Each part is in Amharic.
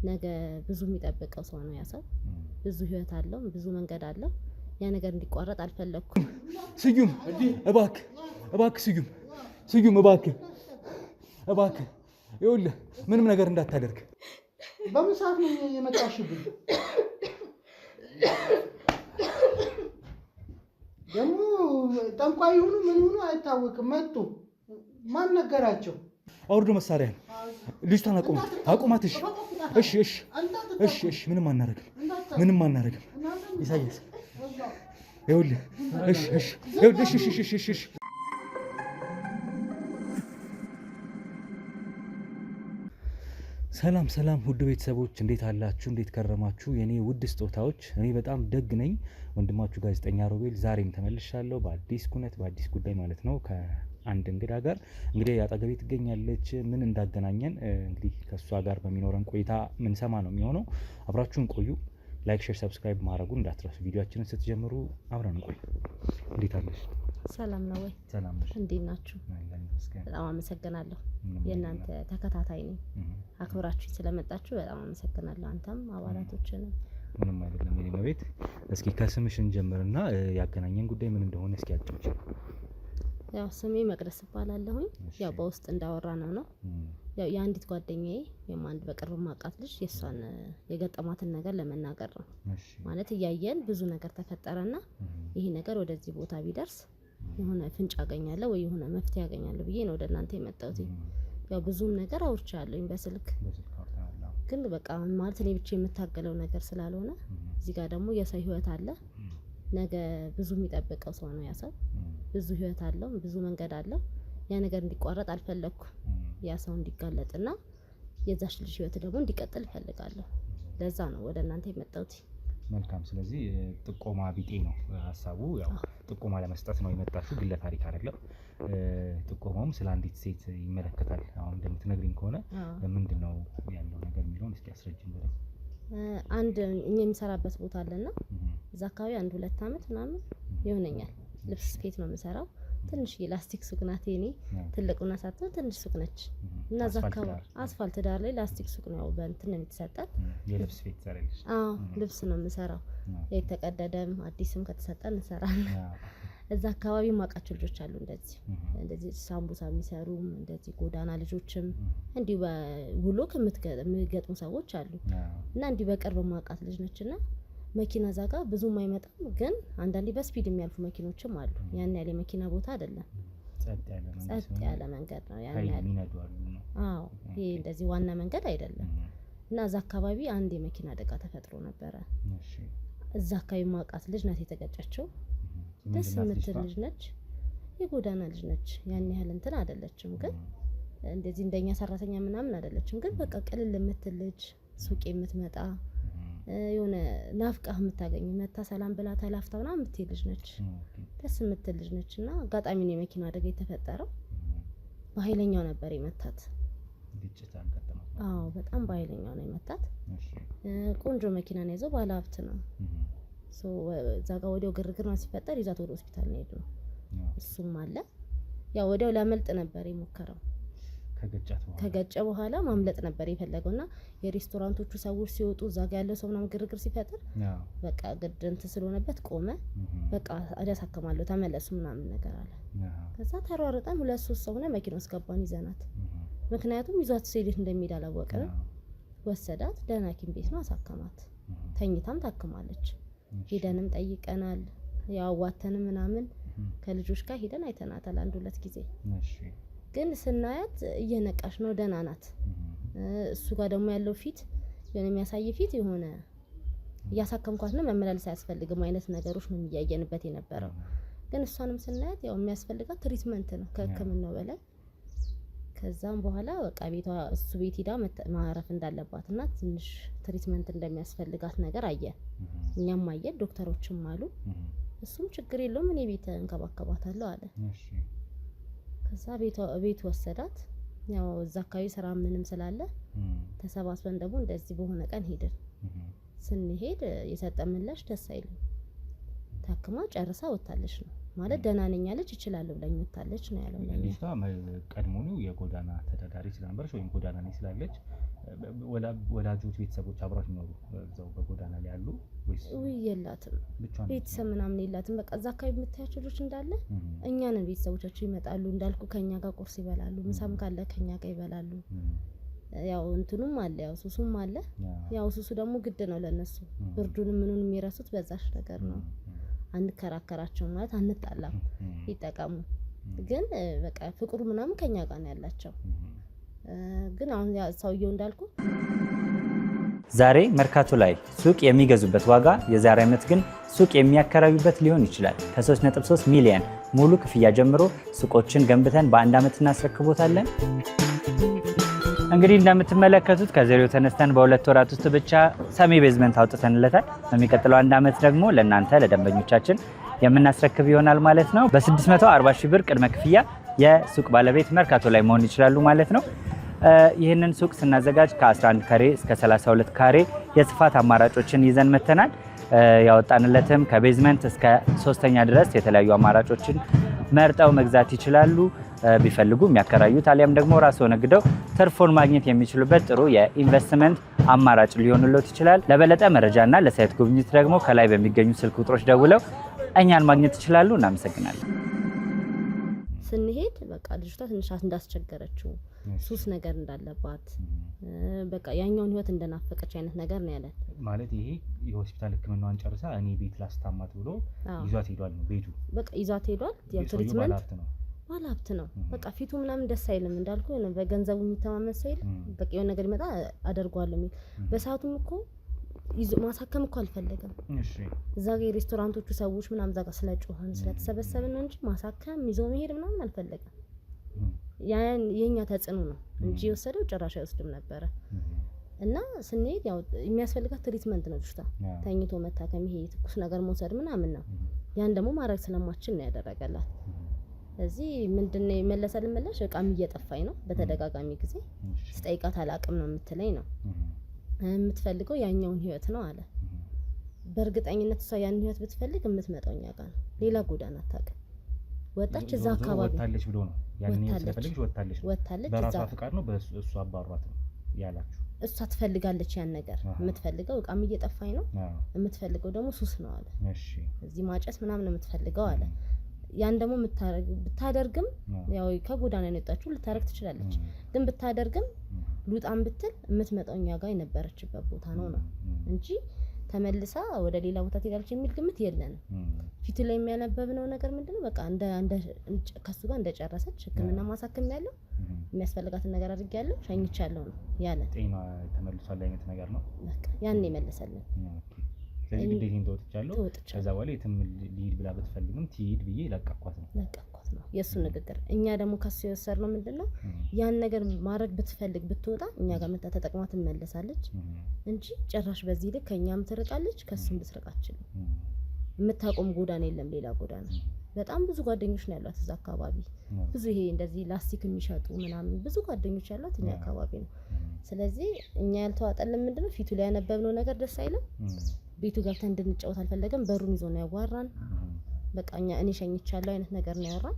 ነገ ብዙ የሚጠብቀው ሰው ነው ያሰው ብዙ ህይወት አለው ብዙ መንገድ አለው ያ ነገር እንዲቋረጥ አልፈለኩም ስዩም እባክህ ስዩም እባክህ ይኸውልህ ምንም ነገር እንዳታደርግ በምን ሰዓት ነው የመጣሽብኝ ደግሞ ጠንቋይ ይሁኑ ምን ይሁኑ አይታወቅም መጡ ማን ነገራቸው አውርዶ መሳሪያ ልጅቷን አቁማት እሺ ምንም አናረግም ኢሳያስ ይኸውልህ እሺ ሰላም ውድ ቤተሰቦች እንዴት አላችሁ እንዴት ከረማችሁ የኔ ውድ ስጦታዎች እኔ በጣም ደግ ነኝ ወንድማችሁ ጋዜጠኛ ሮቤል ዛሬም ተመልሻለሁ በአዲስ ኩነት በአዲስ ጉዳይ ማለት ነው ከአንድ እንግዳ ጋር እንግዲህ አጠገቤ ትገኛለች ምን እንዳገናኘን እንግዲህ ከሷ ጋር በሚኖረን ቆይታ ምን ሰማ ነው የሚሆነው አብራችሁን ቆዩ ላይክ ሼር ሰብስክራይብ ማድረጉን እንዳትረሱ ቪዲዮአችንን ስትጀምሩ አብረን ቆዩ እንዴት አለሽ ሰላም ነው ወይ ሰላም ነሽ እንዴት ናችሁ በጣም አመሰግናለሁ የእናንተ ተከታታይ ነኝ አክብራችሁ ስለመጣችሁ በጣም አመሰግናለሁ አንተም አባላቶችንም ምንም አይደለም የኔ መቤት እስኪ ከስምሽ እንጀምርና ያገናኘን ጉዳይ ምን እንደሆነ እስኪ አጥጭ ያው ስሜ መቅደስ ይባላለሁኝ ያው በውስጥ እንዳወራ ነው ያው የአንዲት ጓደኛዬ የማንድ በቅርብ ማቃት ልጅ የሷን የገጠማትን ነገር ለመናገር ነው ማለት እያየን ብዙ ነገር ተፈጠረና ይሄ ነገር ወደዚህ ቦታ ቢደርስ የሆነ ፍንጭ አገኛለሁ ወይ የሆነ መፍትሄ አገኛለሁ ብዬ ነው ወደናንተ የመጣሁት ያው ብዙም ነገር አውርቻለሁኝ በስልክ ግን በቃ ማለት እኔ ብቻ የምታገለው ነገር ስላልሆነ እዚህ ጋር ደግሞ የሰው ህይወት አለ ነገ ብዙ የሚጠብቀው ሰው ነው ያሰው ብዙ ህይወት አለው ብዙ መንገድ አለው ያ ነገር እንዲቋረጥ አልፈለኩም ያ ሰው እንዲጋለጥና የዛች ልጅ ህይወት ደግሞ እንዲቀጥል ፈልጋለሁ ለዛ ነው ወደናንተ የመጣሁት መልካም ስለዚህ ጥቆማ ቢጤ ነው ሐሳቡ ያው ጥቆማ ለመስጠት ነው የመጣችው ግለ ታሪክ አይደለም ጥቆማውም ስለ አንዲት ሴት ይመለከታል አሁን እንደምትነግሪኝ ከሆነ ምንድነው ያለው ነገር የሚለውን እስኪ አስረጅኝ በደንብ አንድ እኛ የሚሰራበት ቦታ አለና እዛ አካባቢ 1-2 አመት ምናምን ይሆነኛል ልብስ ስፌት ነው የምሰራው ትንሽ የላስቲክ ሱቅ ናት የኔ ትልቁና ሳትሆን ትንሽ ሱቅ ነች እና እዛ አካባቢ አስፋልት ዳር ላይ ላስቲክ ሱቅ ነው በእንትን ነው የምትሰጠን የልብስ ስፌት ሰራለች ልብስ ነው የምሰራው የተቀደደም አዲስም ከተሰጠን እንሰራለን እዛ አካባቢ ማቃቸው ልጆች አሉ እንደዚህ ሳምቡሳ የሚሰሩ እንደዚህ ጎዳና ልጆችም እንዲሁ በውሎ ከመትገጥሙ ሰዎች አሉ እና እንዲሁ በቅርብ ማቃት ልጅ ነችና መኪና ዛጋ ብዙም አይመጣም ግን አንዳንዴ በስፒድ የሚያልፉ መኪኖችም አሉ ያን ያለ መኪና ቦታ አይደለም ጸጥ ያለ መንገድ ነው ያን ያለ ይሄ እንደዚህ ዋና መንገድ አይደለም እና እዛ አካባቢ አንድ የመኪና አደጋ ተፈጥሮ ነበር እዛ አካባቢ ማቃት ልጅ ናት የተገጨችው ደስ የምትል ልጅ ነች የጎዳና ልጅ ነች ያን ያህል እንትን አይደለችም ግን እንደዚህ እንደኛ ሰራተኛ ምናምን አይደለችም ግን በቃ ቀልል የምትል ልጅ ሱቅ የምትመጣ የሆነ ናፍቃህ የምታገኝ መታ ሰላም ብላ ተላፍታውና የምትል ልጅ ነች ደስ የምትል ልጅ ነችና አጋጣሚ ነው የመኪና አደጋ የተፈጠረው በኃይለኛው ነበር የመታት ግጭት አጋጠመው በጣም በኃይለኛው ነው የመታት ቆንጆ መኪና ነው ይዘው ባለ ሀብት ነው እዛ ጋር ወዲያው ግርግር ነው ሲፈጠር ይዛት ወደ ሆስፒታል ነው ሄደው እሱም አለ ያው ወዲያው ላመልጥ ነበር የሞከረው ከገጨ በኋላ ማምለጥ ነበር የፈለገውና የሬስቶራንቶቹ ሰዎች ሲወጡ እዛ ጋር ያለው ሰው ምናምን ግርግር ሲፈጠር በቃ ግድንት ስለሆነበት ቆመ በቃ አዳሳከማለሁ ተመለሱ ምናምን ነገር አለ ከዛ ተሯርጠን 2-3 ሰው ሆነ መኪና ውስጥ ገባን ይዘናት ምክንያቱም ይዟት ሲሄድ እንደሚሄድ አላወቀንም ወሰዳት ደህና ሐኪም ቤት ነው አሳከማት ተኝታም ታክማለች ሄደንም ጠይቀናል ያው ዋተንም ምናምን ከልጆች ጋር ሄደን አይተናታል 1-2 ጊዜ ግን ስናያት እየነቃሽ ነው ደህና ናት እሱ ጋር ደግሞ ያለው ፊት የሆነ የሚያሳይ ፊት የሆነ ያሳከምኳት ነው መመላለስ ያስፈልግም አይነት ነገሮች ነው የሚያየንበት የነበረው ግን እሷንም ስናያት ያው የሚያስፈልጋት ትሪትመንት ነው ከህክምናው በላይ ከዛም በኋላ በቃ ቤቷ እሱ ቤት ሄዳ ማረፍ እንዳለባትና ትንሽ ትሪትመንት እንደሚያስፈልጋት ነገር አየን እኛም አየን ዶክተሮችም አሉ እሱም ችግር የለውም እኔ ቤት እንከባከባታለሁ አለ ከዛ ቤት ወሰዳት ያው እዛ አካባቢ ስራ ምንም ስላለ ተሰባስበን ደግሞ እንደዚህ በሆነ ቀን ሄድን ስንሄድ የሰጠምላሽ ደስ አይልም ታክማ ጨርሳ ወጣለች ነው ማለት ደህና ነኝ አለች ይችላል ብለኝ ወጣለች ነው ያለው ለኛ ልጅቷ ቀድሞኑ የጎዳና ተዳዳሪ ስለነበረች ወይም ጎዳና ነኝ ስላለች ወላጆች ቤተሰቦች አብራት ነው እዛው በጎዳና ላይ ያሉ ወይስ የላትም ቤተሰብ ምናምን የላትም በቃ እዛ አካባቢ የምታያቸው ልጆች እንዳለ እኛን ቤተሰቦቻቸው ይመጣሉ እንዳልኩ ከኛ ጋር ቁርስ ይበላሉ ምሳም ካለ ከኛ ጋር ይበላሉ ያው እንትኑም አለ ያው ሱሱም አለ ያው ሱሱ ደግሞ ግድ ነው ለነሱ ብርዱንም ምኑንም የሚረሱት በዛሽ ነገር ነው አንከራከራቸው ማለት አንጣላም ይጠቀሙ ግን በቃ ፍቅሩ ምናምን ከኛ ጋር ነው ያላቸው ግን አሁን ሰውየው እንዳልኩ ዛሬ መርካቶ ላይ ሱቅ የሚገዙበት ዋጋ የዛሬ ዓመት ግን ሱቅ የሚያከራዩበት ሊሆን ይችላል። ከ3.3 ሚሊዮን ሙሉ ክፍያ ጀምሮ ሱቆችን ገንብተን በአንድ ዓመት እናስረክቦታለን። እንግዲህ እንደምትመለከቱት ከዜሮ ተነስተን በ2 ወራት ውስጥ ብቻ ሰሚ ቤዝመንት አውጥተንለታል። በሚቀጥለው አንድ ዓመት ደግሞ ለእናንተ ለደንበኞቻችን የምናስረክብ ይሆናል ማለት ነው። በ640 ሺህ ብር ቅድመ ክፍያ የሱቅ ባለቤት መርካቶ ላይ መሆን ይችላሉ ማለት ነው። ይህንን ሱቅ ስናዘጋጅ ከ11 ካሬ እስከ 32 ካሬ የስፋት አማራጮችን ይዘን መተናል። ያወጣንለትም ከቤዝመንት እስከ 3ኛ ድረስ የተለያዩ አማራጮችን መርጠው መግዛት ይችላሉ። ቢፈልጉ የሚያከራዩት አሊያም ደግሞ ራስዎ ነግደው ትርፉን ማግኘት የሚችሉበት ጥሩ የኢንቨስትመንት አማራጭ ሊሆንልዎት ይችላል። ለበለጠ መረጃና ለሳይት ጉብኝት ደግሞ ከላይ በሚገኙ ስልክ ቁጥሮች ደውለው እኛን ማግኘት ይችላሉ። እናመሰግናለን። ስንሄድ በቃ ልጅቷ ትንሽ እንዳስቸገረችው ሱስ ነገር እንዳለባት በቃ ያኛውን ህይወት እንደናፈቀች አይነት ነገር ነው ያለን። ማለት ይሄ የሆስፒታል ህክምናዋን ጨርሳ እኔ ቤት ላስታማት ብሎ ይዟት ሄዷል ነው ቤቱ በቃ ይዟት ሄዷል። ያው ትሪትመንት ባለሀብት ነው በቃ ፊቱ ምናምን ደስ አይልም እንዳልኩ ነው በገንዘቡ የሚተማመን ሰው የለም። በቃ የሆነ ነገር ይመጣ አደርጓለሁ የሚል በሰዓቱም እኮ ይዞ ማሳከም እኮ አልፈለገም። እሺ እዛ ጋር ሬስቶራንቶቹ ሰዎች ምናምን እዛ ጋር ስለጮህን ስለተሰበሰብን ነው እንጂ ማሳከም ይዞ መሄድ ምናምን አልፈለገም። ያን የኛ ተጽዕኖ ነው እንጂ የወሰደው ጭራሽ አይወስድም ነበረ። እና ስንሄድ ያው የሚያስፈልጋት ትሪትመንት ነው ልጅቷ ተኝቶ መታከም ይሄ ትኩስ ነገር መውሰድ ምናምን ነው። ያን ደግሞ ማድረግ ስለማችል ነው ያደረገላት። እዚህ ምንድነው የመለሰልን ምላሽ እቃም እየጠፋኝ ነው በተደጋጋሚ ጊዜ ስጠይቃት አላቅም ነው የምትለኝ ነው የምትፈልገው ያኛውን ህይወት ነው አለ። በእርግጠኝነት እሷ ያን ህይወት ብትፈልግ የምትመጣው እኛ ጋር ነው ሌላ ጎዳና አታውቅም። ወጣች እዛ አካባቢ ወጣለች ብሎ ነው ያን ስለፈልግሽ ወጣለች በራሷ ፍቃድ ነው በእሱ አባሯት ነው ያላችሁ። እሷ ትፈልጋለች ያን ነገር የምትፈልገው እቃም እየጠፋኝ ነው የምትፈልገው ደግሞ ሱስ ነው አለ። እሺ እዚህ ማጨስ ምናምን የምትፈልገው አለ። ያን ደግሞ ብታደርግም ያው ከጎዳና ነው የወጣችው ልታረግ ትችላለች። ግን ብታደርግም ሉጣን ብትል የምትመጣው እኛ ጋር የነበረችበት ቦታ ነው እንጂ ተመልሳ ወደ ሌላ ቦታ ትሄዳለች የሚል ግምት የለንም። ፊቱ ላይ የሚያነበብነው ነገር ምንድነው በቃ እንደ ከሱ ጋር እንደጨረሰች ህክምና ማሳከም ያለው የሚያስፈልጋትን ነገር አድርጊያለሁ ሸኝቻለሁ ነው ያለ። ጤና ተመልሷል አይነት ነገር ነው በቃ ያን ይመልሰልን። ስለዚህ ግዴታ እንደወጥቻለሁ ከዛ በኋላ የትም ሊሄድ ብላ ብትፈልግም ትሄድ ብዬ ለቀኳት ነው የሱ ንግግር። እኛ ደግሞ ከሱ የወሰድነው ምንድነው ያን ነገር ማድረግ ብትፈልግ ብትወጣ እኛ ጋር መጣ ተጠቅማ ትመለሳለች እንጂ ጭራሽ በዚህ ልክ ከኛም ትርቃለች ከሱም ልትርቃችን የምታቆም ጎዳና የለም ሌላ ጎዳና። በጣም ብዙ ጓደኞች ነው ያሏት እዛ አካባቢ ብዙ ይሄ እንደዚህ ላስቲክ የሚሸጡ ምናምን ብዙ ጓደኞች ያሏት እኛ አካባቢ ነው። ስለዚህ እኛ ያልተዋጠልን ምንድነው ፊቱ ላይ ያነበብነው ነገር ደስ አይልም። ቤቱ ገብተን እንድንጫወት አልፈለገም። በሩን ይዞ ነው ያዋራን። በቃ እኔ ሸኝቻለሁ አይነት ነገር ነው ያወራን።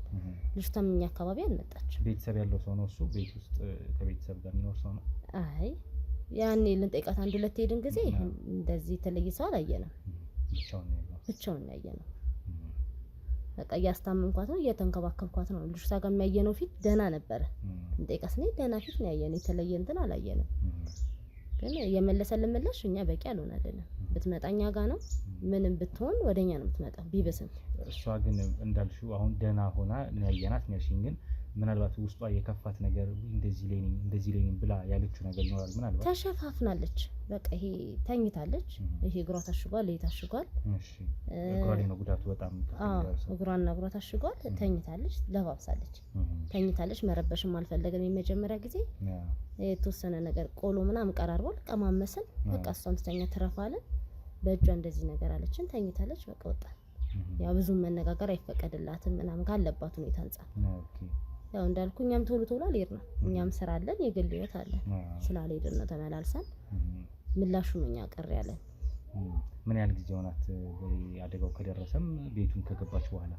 ልጅቷም እኛ አካባቢ አልመጣች። ቤተሰብ ያለው ሰው ነው እሱ ቤት ውስጥ ከቤተሰብ ጋር የሚኖር ሰው ነው። አይ ያኔ ልንጠይቃት አንድ ሁለት ሄድን ጊዜ እንደዚህ የተለየ ሰው አላየንም። ብቻውን ነው ያየነው። በቃ እያስታመምኳት ነው እየተንከባከብኳት ነው። ልጅቷ ጋር የሚያየነው ፊት ደህና ነበረ። እንጠይቃት ነው ደህና ፊት ነው ያየነው የተለየ እንትን አላየንም። ግን የመለሰልን ምላሽ እኛ በቂ አልሆነልንም። ብትመጣኛ ጋር ነው ምንም ብትሆን ወደኛ ነው የምትመጣው ቢበስም። እሷ ግን እንዳልሽው አሁን ደህና ሆና ያየናት ነሽኝ ግን ምናልባት ውስጧ የከፋት ነገር እንደዚህ ላይ ነኝ ብላ ያለችው ነገር ይኖራል። ምናልባት ተሸፋፍናለች። በቃ ይሄ ተኝታለች። ይሄ እግሯ ታሽጓል፣ ይሄ ታሽጓል። እሺ እግሯ ላይ ነው ጉዳቱ በጣም እግሯና እግሯ ታሽጓል። ተኝታለች፣ ለባብሳለች፣ ተኝታለች። መረበሽም አልፈለገም። የመጀመሪያ ጊዜ የተወሰነ ነገር ቆሎ ምናምን ቀራርቧል፣ ቀማመስን። በቃ እሷም ትተኛ ትረፋለን። በእጇ እንደዚህ ነገር አለችን፣ ተኝታለች። በቃ ወጣ። ያው ብዙም መነጋገር አይፈቀድላትም ምናምን ካለባት ሁኔታ አንፃር ያው እንዳልኩ እኛም ቶሎ አልሄድንም። እኛም ስራ አለን፣ የግል ህይወት አለን። ስላልሄድን ነው ተመላልሰን ምላሹ ነው እኛ ቀር ያለን። ምን ያህል ጊዜ ሆናት አደጋው ከደረሰም ቤቱን ከገባች በኋላ?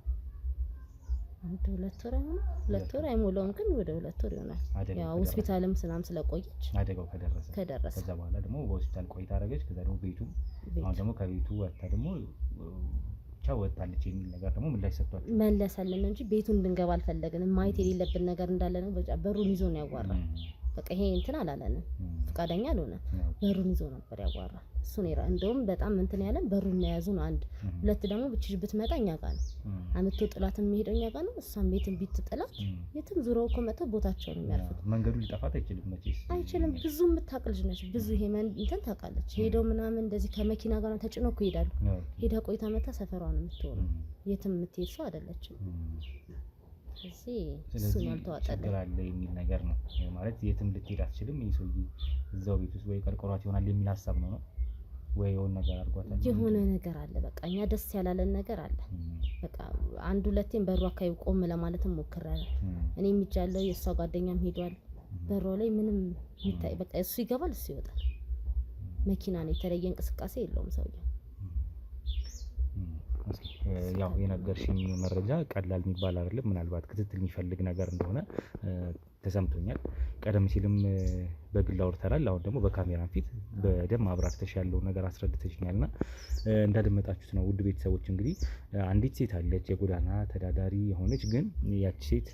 አንድ 2 ወር አይሆንም 2 ወር አይሞላውም ግን ወደ 2 ወር ይሆናል። ያው ሆስፒታልም ስናም ስለቆየች አደጋው ከደረሰ ከዛ በኋላ ደግሞ በሆስፒታል ቆይታ አደረገች። ከዛ ደግሞ ቤቱ አሁን ደግሞ ከቤቱ ወጣ ደግሞ ወጣለች የሚል ነገር ደግሞ ምን ላይ ሰጥቷል መለሰልን እንጂ ቤቱን እንድንገባ አልፈለግንም። ማየት የሌለብን ነገር እንዳለ ነው። በሩን ይዞ ነው ያዋራል። በቃ ይሄ እንትን አላለንም፣ ፍቃደኛ አልሆነም። በሩን ይዞ ነበር ያዋራ። እሱ ነው እንደውም በጣም እንትን ያለን በሩን መያዙ ነው። አንድ ሁለት ደግሞ ብቻ ብትመጣ እኛ ጋር ነው አመቶ ጥላት የሚሄደው እኛ ጋር ነው። እሷም ቤትን ቢትጥላት የትም ዙረው እኮ መተው ቦታቸው ነው የሚያርፉት። መንገዱ ሊጠፋት አይችልም መቼስ አይችልም። ብዙ የምታቅልጅ ነች። ብዙ ይሄ እንትን ታውቃለች። ሄደው ምናምን እንደዚህ ከመኪና ጋር ተጭነው እኮ ይሄዳሉ። ሄዳ ቆይታ መታ ሰፈሯ ነው የምትሆነው። የትም የምትሄድ ሰው አይደለችም። ስለዚህ እሱ ነው ችግር አለ የሚል ነገር ነው ማለት የትም ልትሄድ አትችልም። ይሄ ሰውዬ እዛው ቤት ውስጥ ወይ ቀርቆሯት ይሆናል የሚል ሀሳብ ነው ወይ የሆነ ነገር አድርጓታል። የሆነ ነገር አለ። በቃ እኛ ደስ ያላለን ነገር አለ። በቃ አንድ ሁለቴም በሩ አካባቢ ቆም ለማለትም ሞክራለሁ። እኔ የሚጃለው የእሷ ጓደኛም ሄዷል። በሩ ላይ ምንም ይታይ በቃ እሱ ይገባል እሱ ይወጣል። መኪና ነው፣ የተለየ እንቅስቃሴ የለውም ሰውዬው። ያው የነገርሽኝ መረጃ ቀላል የሚባል አይደለም። ምናልባት ክትትል የሚፈልግ ነገር እንደሆነ ተሰምቶኛል። ቀደም ሲልም በግል አውርተናል። አሁን ደግሞ በካሜራ ፊት በደም አብራርተሽ ያለው ነገር አስረድተሽኛልና እንዳደመጣችሁት ነው ውድ ቤተሰቦች። እንግዲህ አንዲት ሴት አለች የጎዳና ተዳዳሪ የሆነች ግን ያቺ ሴት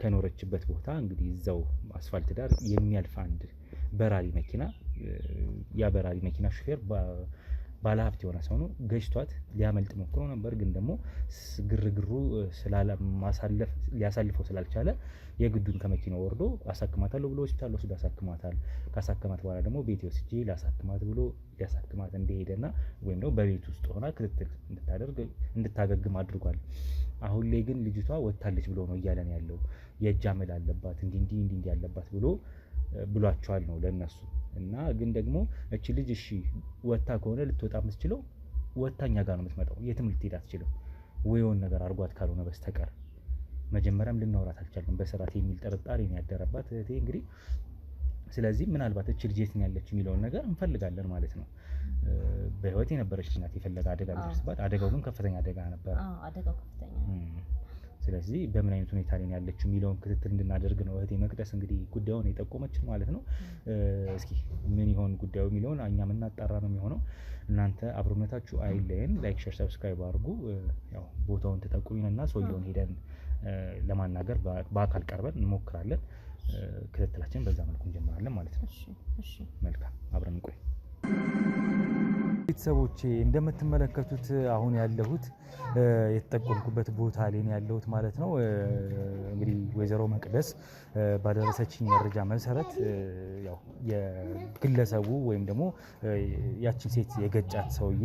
ከኖረችበት ቦታ እንግዲህ እዛው አስፋልት ዳር የሚያልፍ አንድ በራሪ መኪና ያ በራሪ መኪና ሹፌር ባለሀብት የሆነ ሰው ነው። ገጭቷት ሊያመልጥ ሞክሮ ነበር። ግን ደግሞ ግርግሩ ሊያሳልፈው ስላልቻለ የግዱን ከመኪናው ወርዶ አሳክማታለሁ ብሎ ሆስፒታል ወስዶ አሳክማታል። ካሳከማት በኋላ ደግሞ ቤት ወስጄ ላሳክማት ብሎ ሊያሳክማት እንደሄደና ወይም ደግሞ በቤት ውስጥ ሆና ክትትል እንድታገግም አድርጓል። አሁን ላይ ግን ልጅቷ ወጣለች ብሎ ነው እያለን ያለው። የእጅ አመል አለባት እንዲህ ያለባት ብሏቸዋል ነው ለነሱ። እና ግን ደግሞ እቺ ልጅ እሺ ወጣ ከሆነ ልትወጣ የምትችለው ወጣኛ ጋር ነው የምትመጣው። የትም ልትሄድ አትችልም ወይውን ነገር አርጓት ካልሆነ በስተቀር መጀመሪያም ልናወራት አልቻልንም በስርዓት የሚል ጥርጣሬ ነው ያደረባት እህቴ እንግዲህ። ስለዚህ ምናልባት እቺ ልጅ የት ነው ያለች የሚለውን ነገር እንፈልጋለን ማለት ነው። በህይወት የነበረች ናት የፈለገ አደጋ ቢደርስባት። አደጋው ግን ከፍተኛ አደጋ ነበር። አደጋው ከፍተኛ። ስለዚህ በምን አይነት ሁኔታ ላይ ያለችው የሚለውን ክትትል እንድናደርግ ነው እህቴ መቅደስ እንግዲህ ጉዳዩን የጠቆመችን ማለት ነው። እስኪ ምን ይሆን ጉዳዩ የሚለውን እኛ የምናጣራ ነው የሚሆነው። እናንተ አብሮነታችሁ አይለየን። ላይክ፣ ሼር፣ ሰብስክራይብ አድርጉ። ያው ቦታውን ተጠቁሚንና ሰውየውን ሄደን ለማናገር በአካል ቀርበን እንሞክራለን። ክትትላችን በዛ መልኩ እንጀምራለን ማለት ነው። እሺ መልካም፣ አብረን እንቆይ። ቤተሰቦቼ እንደምትመለከቱት አሁን ያለሁት የተጠቆምኩበት ቦታ ላይ ነው ያለሁት ማለት ነው። እንግዲህ ወይዘሮ መቅደስ ባደረሰችኝ መረጃ መሰረት ያው የግለሰቡ ወይም ደግሞ ያቺን ሴት የገጫት ሰውዬ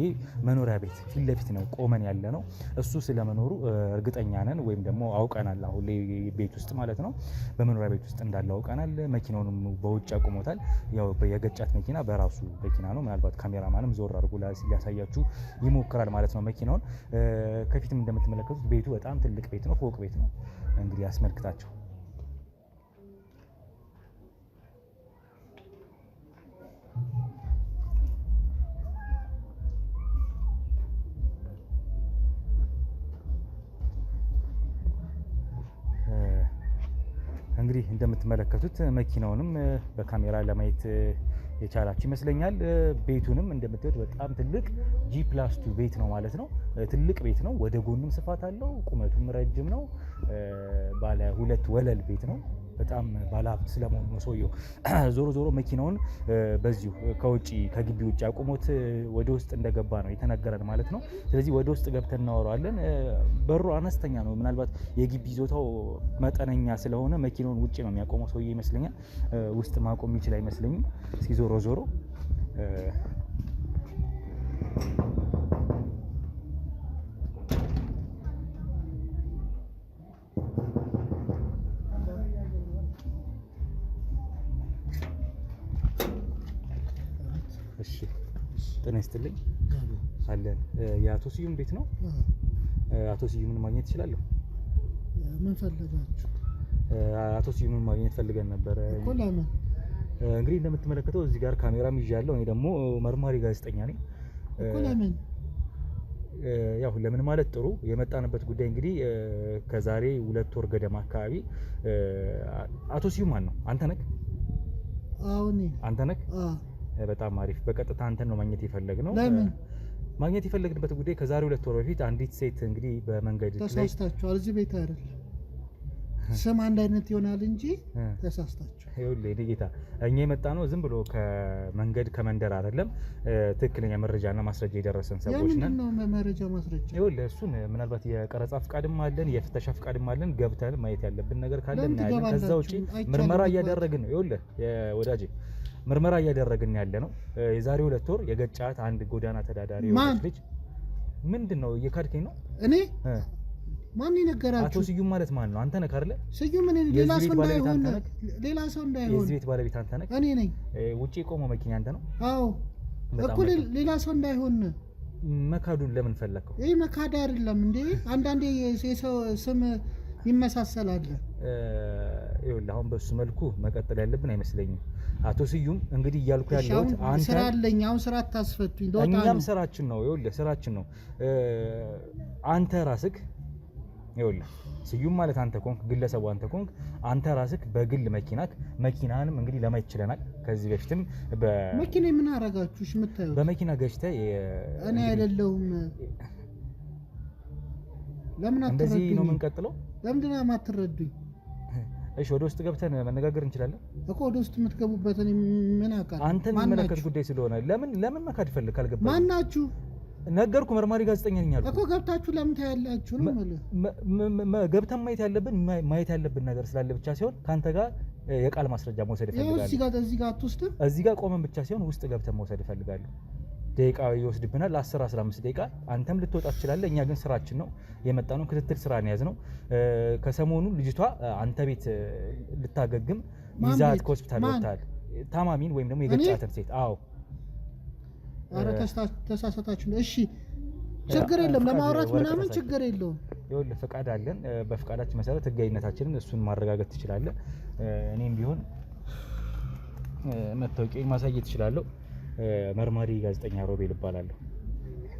መኖሪያ ቤት ፊት ለፊት ነው ቆመን ያለ ነው። እሱ ስለመኖሩ እርግጠኛ ነን ወይም ደግሞ አውቀናል። አሁን ላይ ቤት ውስጥ ማለት ነው በመኖሪያ ቤት ውስጥ እንዳለ አውቀናል። መኪናውንም በውጭ አቁሞታል። ያው የገጫት መኪና በራሱ መኪና ነው። ምናልባት ካሜራማንም ዞር አድርጎ ሊያሳያችሁ ይሞክራል ማለት ነው መኪናውን። ከፊትም እንደምትመለከቱት ቤቱ በጣም ትልቅ ቤት ነው፣ ፎቅ ቤት ነው። እንግዲህ ያስመልክታቸው። እንግዲህ እንደምትመለከቱት መኪናውንም በካሜራ ለማየት የቻላችሁ ይመስለኛል። ቤቱንም እንደምታዩት በጣም ትልቅ G+2 ቤት ነው ማለት ነው። ትልቅ ቤት ነው። ወደ ጎንም ስፋት አለው። ቁመቱም ረጅም ነው። ባለ 2 ወለል ቤት ነው። በጣም ባለሀብት ስለመሆኑ ነው ሰውየው። ዞሮ ዞሮ መኪናውን በዚሁ ከውጪ ከግቢ ውጪ አቁሞት ወደ ውስጥ እንደገባ ነው የተነገረን ማለት ነው። ስለዚህ ወደ ውስጥ ገብተን እናወራለን። በሩ አነስተኛ ነው። ምናልባት የግቢ ይዞታው መጠነኛ ስለሆነ መኪናውን ውጪ ነው የሚያቆመው ሰውዬ ይመስለኛል። ውስጥ ማቆም የሚችል አይመስለኝም። እስኪ ዞሮ ዞሮ ጤና ይስጥልኝ አለን። የአቶ ስዩም ቤት ነው? አቶ ስዩምን ማግኘት እችላለሁ? ምን ፈልጋችሁ? አቶ ስዩምን ማግኘት ፈልገን ነበር እኮ። ለምን? እንግዲህ እንደምትመለከተው እዚህ ጋር ካሜራም ይዣለሁ። እኔ ደግሞ መርማሪ ጋዜጠኛ ነኝ እኮ። ለምን? ያው ለምን ማለት ጥሩ የመጣንበት ጉዳይ እንግዲህ ከዛሬ 2 ወር ገደማ አካባቢ አቶ ስዩም ማን ነው? አንተ ነህ? አዎ ነኝ። አንተ ነህ? በጣም አሪፍ። በቀጥታ አንተን ነው ማግኘት የፈለግነው። ለምን ማግኘት የፈለግንበት ጉዳይ ከዛሬ 2 ወር በፊት አንዲት ሴት እንግዲህ በመንገድ ላይ ተሳስታችኋል። እዚህ ቤት አይደለም ስም አንድ አይነት ይሆናል እንጂ ተሳስታችኋል። ይኸውልህ እኔ ጌታ እኛ የመጣ ነው ዝም ብሎ ከመንገድ ከመንደር አይደለም። ትክክለኛ መረጃና ማስረጃ የደረሰን ሰዎች ነን። ምንድን ነው መረጃ ማስረጃ? ይኸውልህ እሱን ምናልባት የቀረጻ ፍቃድም አለን የፍተሻ ፍቃድም አለን። ገብተን ማየት ያለብን ነገር ካለ እናያለን። ከዛ ውጪ ምርመራ እያደረግን ነው። ይኸውልህ ወዳጄ ምርመራ እያደረግን ያለ ነው። የዛሬ 2 ወር የገጫት አንድ ጎዳና ተዳዳሪ ልጅ ምንድን ነው እየካድከኝ ነው? እኔ ማን ይነገራችሁ? አቶ ስዩም ማለት ማን ነው? አንተ ነህ አይደል? ስዩም እኔ ሌላ ሰው እንዳይሆን ሌላ ሰው እንዳይሆን የዚህ ቤት ባለቤት አንተ ነህ? እኔ ነኝ። ውጪ የቆመው መኪና አንተ ነው? አዎ እኮ ሌላ ሰው እንዳይሆን። መካዱን ለምን ፈለከው? ይሄ መካድ አይደለም እንዴ? አንዳንዴ የሰው ስም ይመሳሰላል። ይኸውልህ አሁን በሱ መልኩ መቀጠል ያለብን አይመስለኝም። አቶ ስዩም እንግዲህ እያልኩ ያለሁት አንተ ስራ አለኝ። አሁን ስራ አታስፈቱኝ። ዶታ ነው። እኛም ስራችን ነው። ይኸውልህ ስራችን ነው። አንተ ራስህ ይኸውልህ ስዩም ማለት አንተ ኮንክ ግለሰቡ አንተ ኮንክ አንተ ራስህ በግል መኪናንም እንግዲህ ለማየት ችለናል። ከዚህ በፊትም በመኪና ምን አረጋችሁሽ? የምታዩት በመኪና ገጭተህ እኔ አይደለሁም። ለምን አትረዱኝ? እንደዚህ ነው የምንቀጥለው? ለምንድን ነው የማትረዱኝ? እሺ ወደ ውስጥ ገብተን መነጋገር እንችላለን እኮ። ወደ ውስጥ የምትገቡበትን ምን አውቃለሁ? አንተን የሚመለከት ጉዳይ ስለሆነ ለምን መካድ ፈልግ ካልገባኝ ማን ናችሁ? ነገርኩ። መርማሪ ጋዜጠኛ ነኝ አልኩ እኮ። ገብታችሁ ለምን ታያላችሁ ነው ማለት? ገብተን ማየት ያለብን ነገር ስላለ ብቻ ሲሆን ካንተ ጋር የቃል ማስረጃ መውሰድ እፈልጋለሁ። እዚህ ጋር አትወስድም? እዚህ ጋር ቆመን ብቻ ሲሆን ውስጥ ገብተን መውሰድ እፈልጋለሁ። ደቂቃ ይወስድብናል፣ 10-15 ደቂቃ። አንተም ልትወጣ ትችላለህ። እኛ ግን ስራችን ነው የመጣነው፣ ክትትል ስራ ነው ያዝነው። ከሰሞኑ ልጅቷ አንተ ቤት ልታገግም ይዛት ከሆስፒታል ወጣል። ታማሚን ወይም ደግሞ የገጫትን ሴት። አዎ አረ ተሳሳታችሁ። እሺ ችግር የለም ለማውራት ምናምን ችግር የለውም። ይኸውልህ ፈቃድ አለን። በፈቃዳችን መሰረት ህጋዊነታችንን እሱን ማረጋገጥ ትችላለህ። እኔም ቢሆን መታወቂያ ማሳየት ትችላለህ። መርማሪ ጋዜጠኛ ሮቤል እባላለሁ።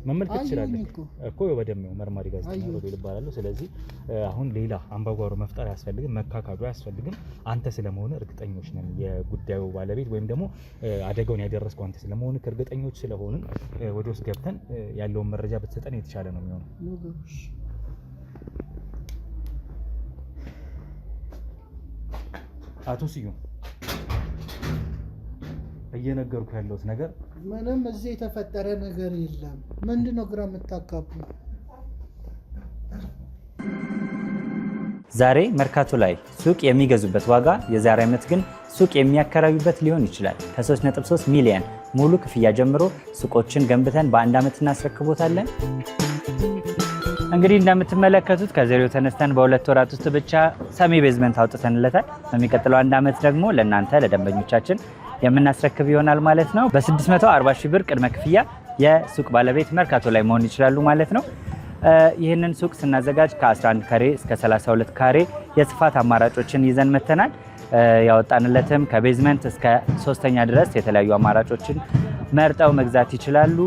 መመልከት ትችላለህ እኮ በደምብ መርማሪ ጋዜጠኛ ሮቤል እባላለሁ። ስለዚህ አሁን ሌላ አምባጓሮ መፍጠር አያስፈልግም፣ መካካዱ አያስፈልግም። አንተ ስለመሆነ እርግጠኞች ነን። የጉዳዩ ባለቤት ወይም ደግሞ አደጋውን ያደረስከው አንተ ስለመሆነ እርግጠኞች ስለሆንን ወደ ውስጥ ገብተን ያለውን መረጃ ብትሰጠን የተሻለ ነው የሚሆነው። አቶ ስዩም እየነገርኩ ያለሁት ነገር ምንም እዚህ የተፈጠረ ነገር የለም። ምንድነው ግራ የምታካቡ? ዛሬ መርካቶ ላይ ሱቅ የሚገዙበት ዋጋ የዛሬ ዓመት ግን ሱቅ የሚያከራዩበት ሊሆን ይችላል። ከ3.3 ሚሊዮን ሙሉ ክፍያ ጀምሮ ሱቆችን ገንብተን በ1 ዓመት እናስረክቦታለን። እንግዲህ እንደምትመለከቱት ከዜሮ ተነስተን በ2 ወራት ውስጥ ብቻ ሰሚ ቤዝመንት አውጥተንለታል። በሚቀጥለው 1 ዓመት ደግሞ ለእናንተ ለደንበኞቻችን የምናስረክብ ይሆናል ማለት ነው። በ640 ሺህ ብር ቅድመ ክፍያ የሱቅ ባለቤት መርካቶ ላይ መሆን ይችላሉ ማለት ነው። ይህንን ሱቅ ስናዘጋጅ ከ11 ካሬ እስከ 32 ካሬ የስፋት አማራጮችን ይዘን መተናል። ያወጣንለትም ከቤዝመንት እስከ 3ኛ ድረስ የተለያዩ አማራጮችን መርጠው መግዛት ይችላሉ።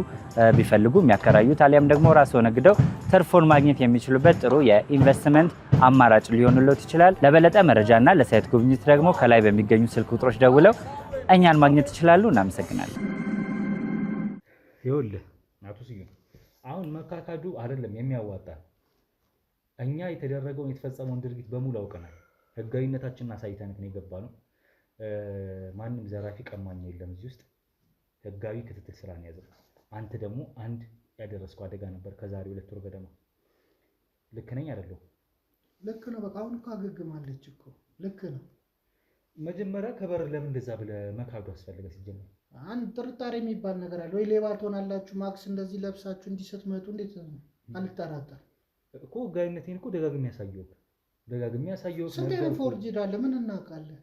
ቢፈልጉ የሚያከራዩት አሊያም ደግሞ ራስዎ ነግደው ትርፉን ማግኘት የሚችሉበት ጥሩ የኢንቨስትመንት አማራጭ ሊሆንልዎት ይችላል። ለበለጠ መረጃና ለሳይት ጉብኝት ደግሞ ከላይ በሚገኙ ስልክ ቁጥሮች ደውለው እኛን ማግኘት ይችላሉ። እናመሰግናለን። ይኸውልህ አቶ ስዩም አሁን መካካዱ አይደለም የሚያዋጣ። እኛ የተደረገውን የተፈጸመውን ድርጊት በሙሉ አውቀናል። ህጋዊነታችንን አሳይተን ነው የገባነው። ማንም ዘራፊ ቀማኛ የለም እዚህ ውስጥ። ህጋዊ ክትትል ስራ ነው ያዘው። አንተ ደግሞ አንድ ያደረስከው አደጋ ነበር ከዛሬ 2 ወር ገደማ። ልክ ነኝ አይደለሁ? ልክ ነው። በቃ አሁን እኮ አገግማለች እኮ። ልክ ነው። መጀመሪያ ከበር ለምን እንደዛ ብለህ መካዱ አስፈለገ? ሲጀምር አንድ ጥርጣሬ የሚባል ነገር አለ ወይ? ሌባ ትሆናላችሁ ማክስ እንደዚህ ለብሳችሁ እንዲህ ስትመጡ እንዴት አልጠራጠር እኮ። ህጋዊነቴን እኮ ደጋግሜ ያሳየሁት ስንት አይነት ፎርጅድ አለ ምን እናውቃለን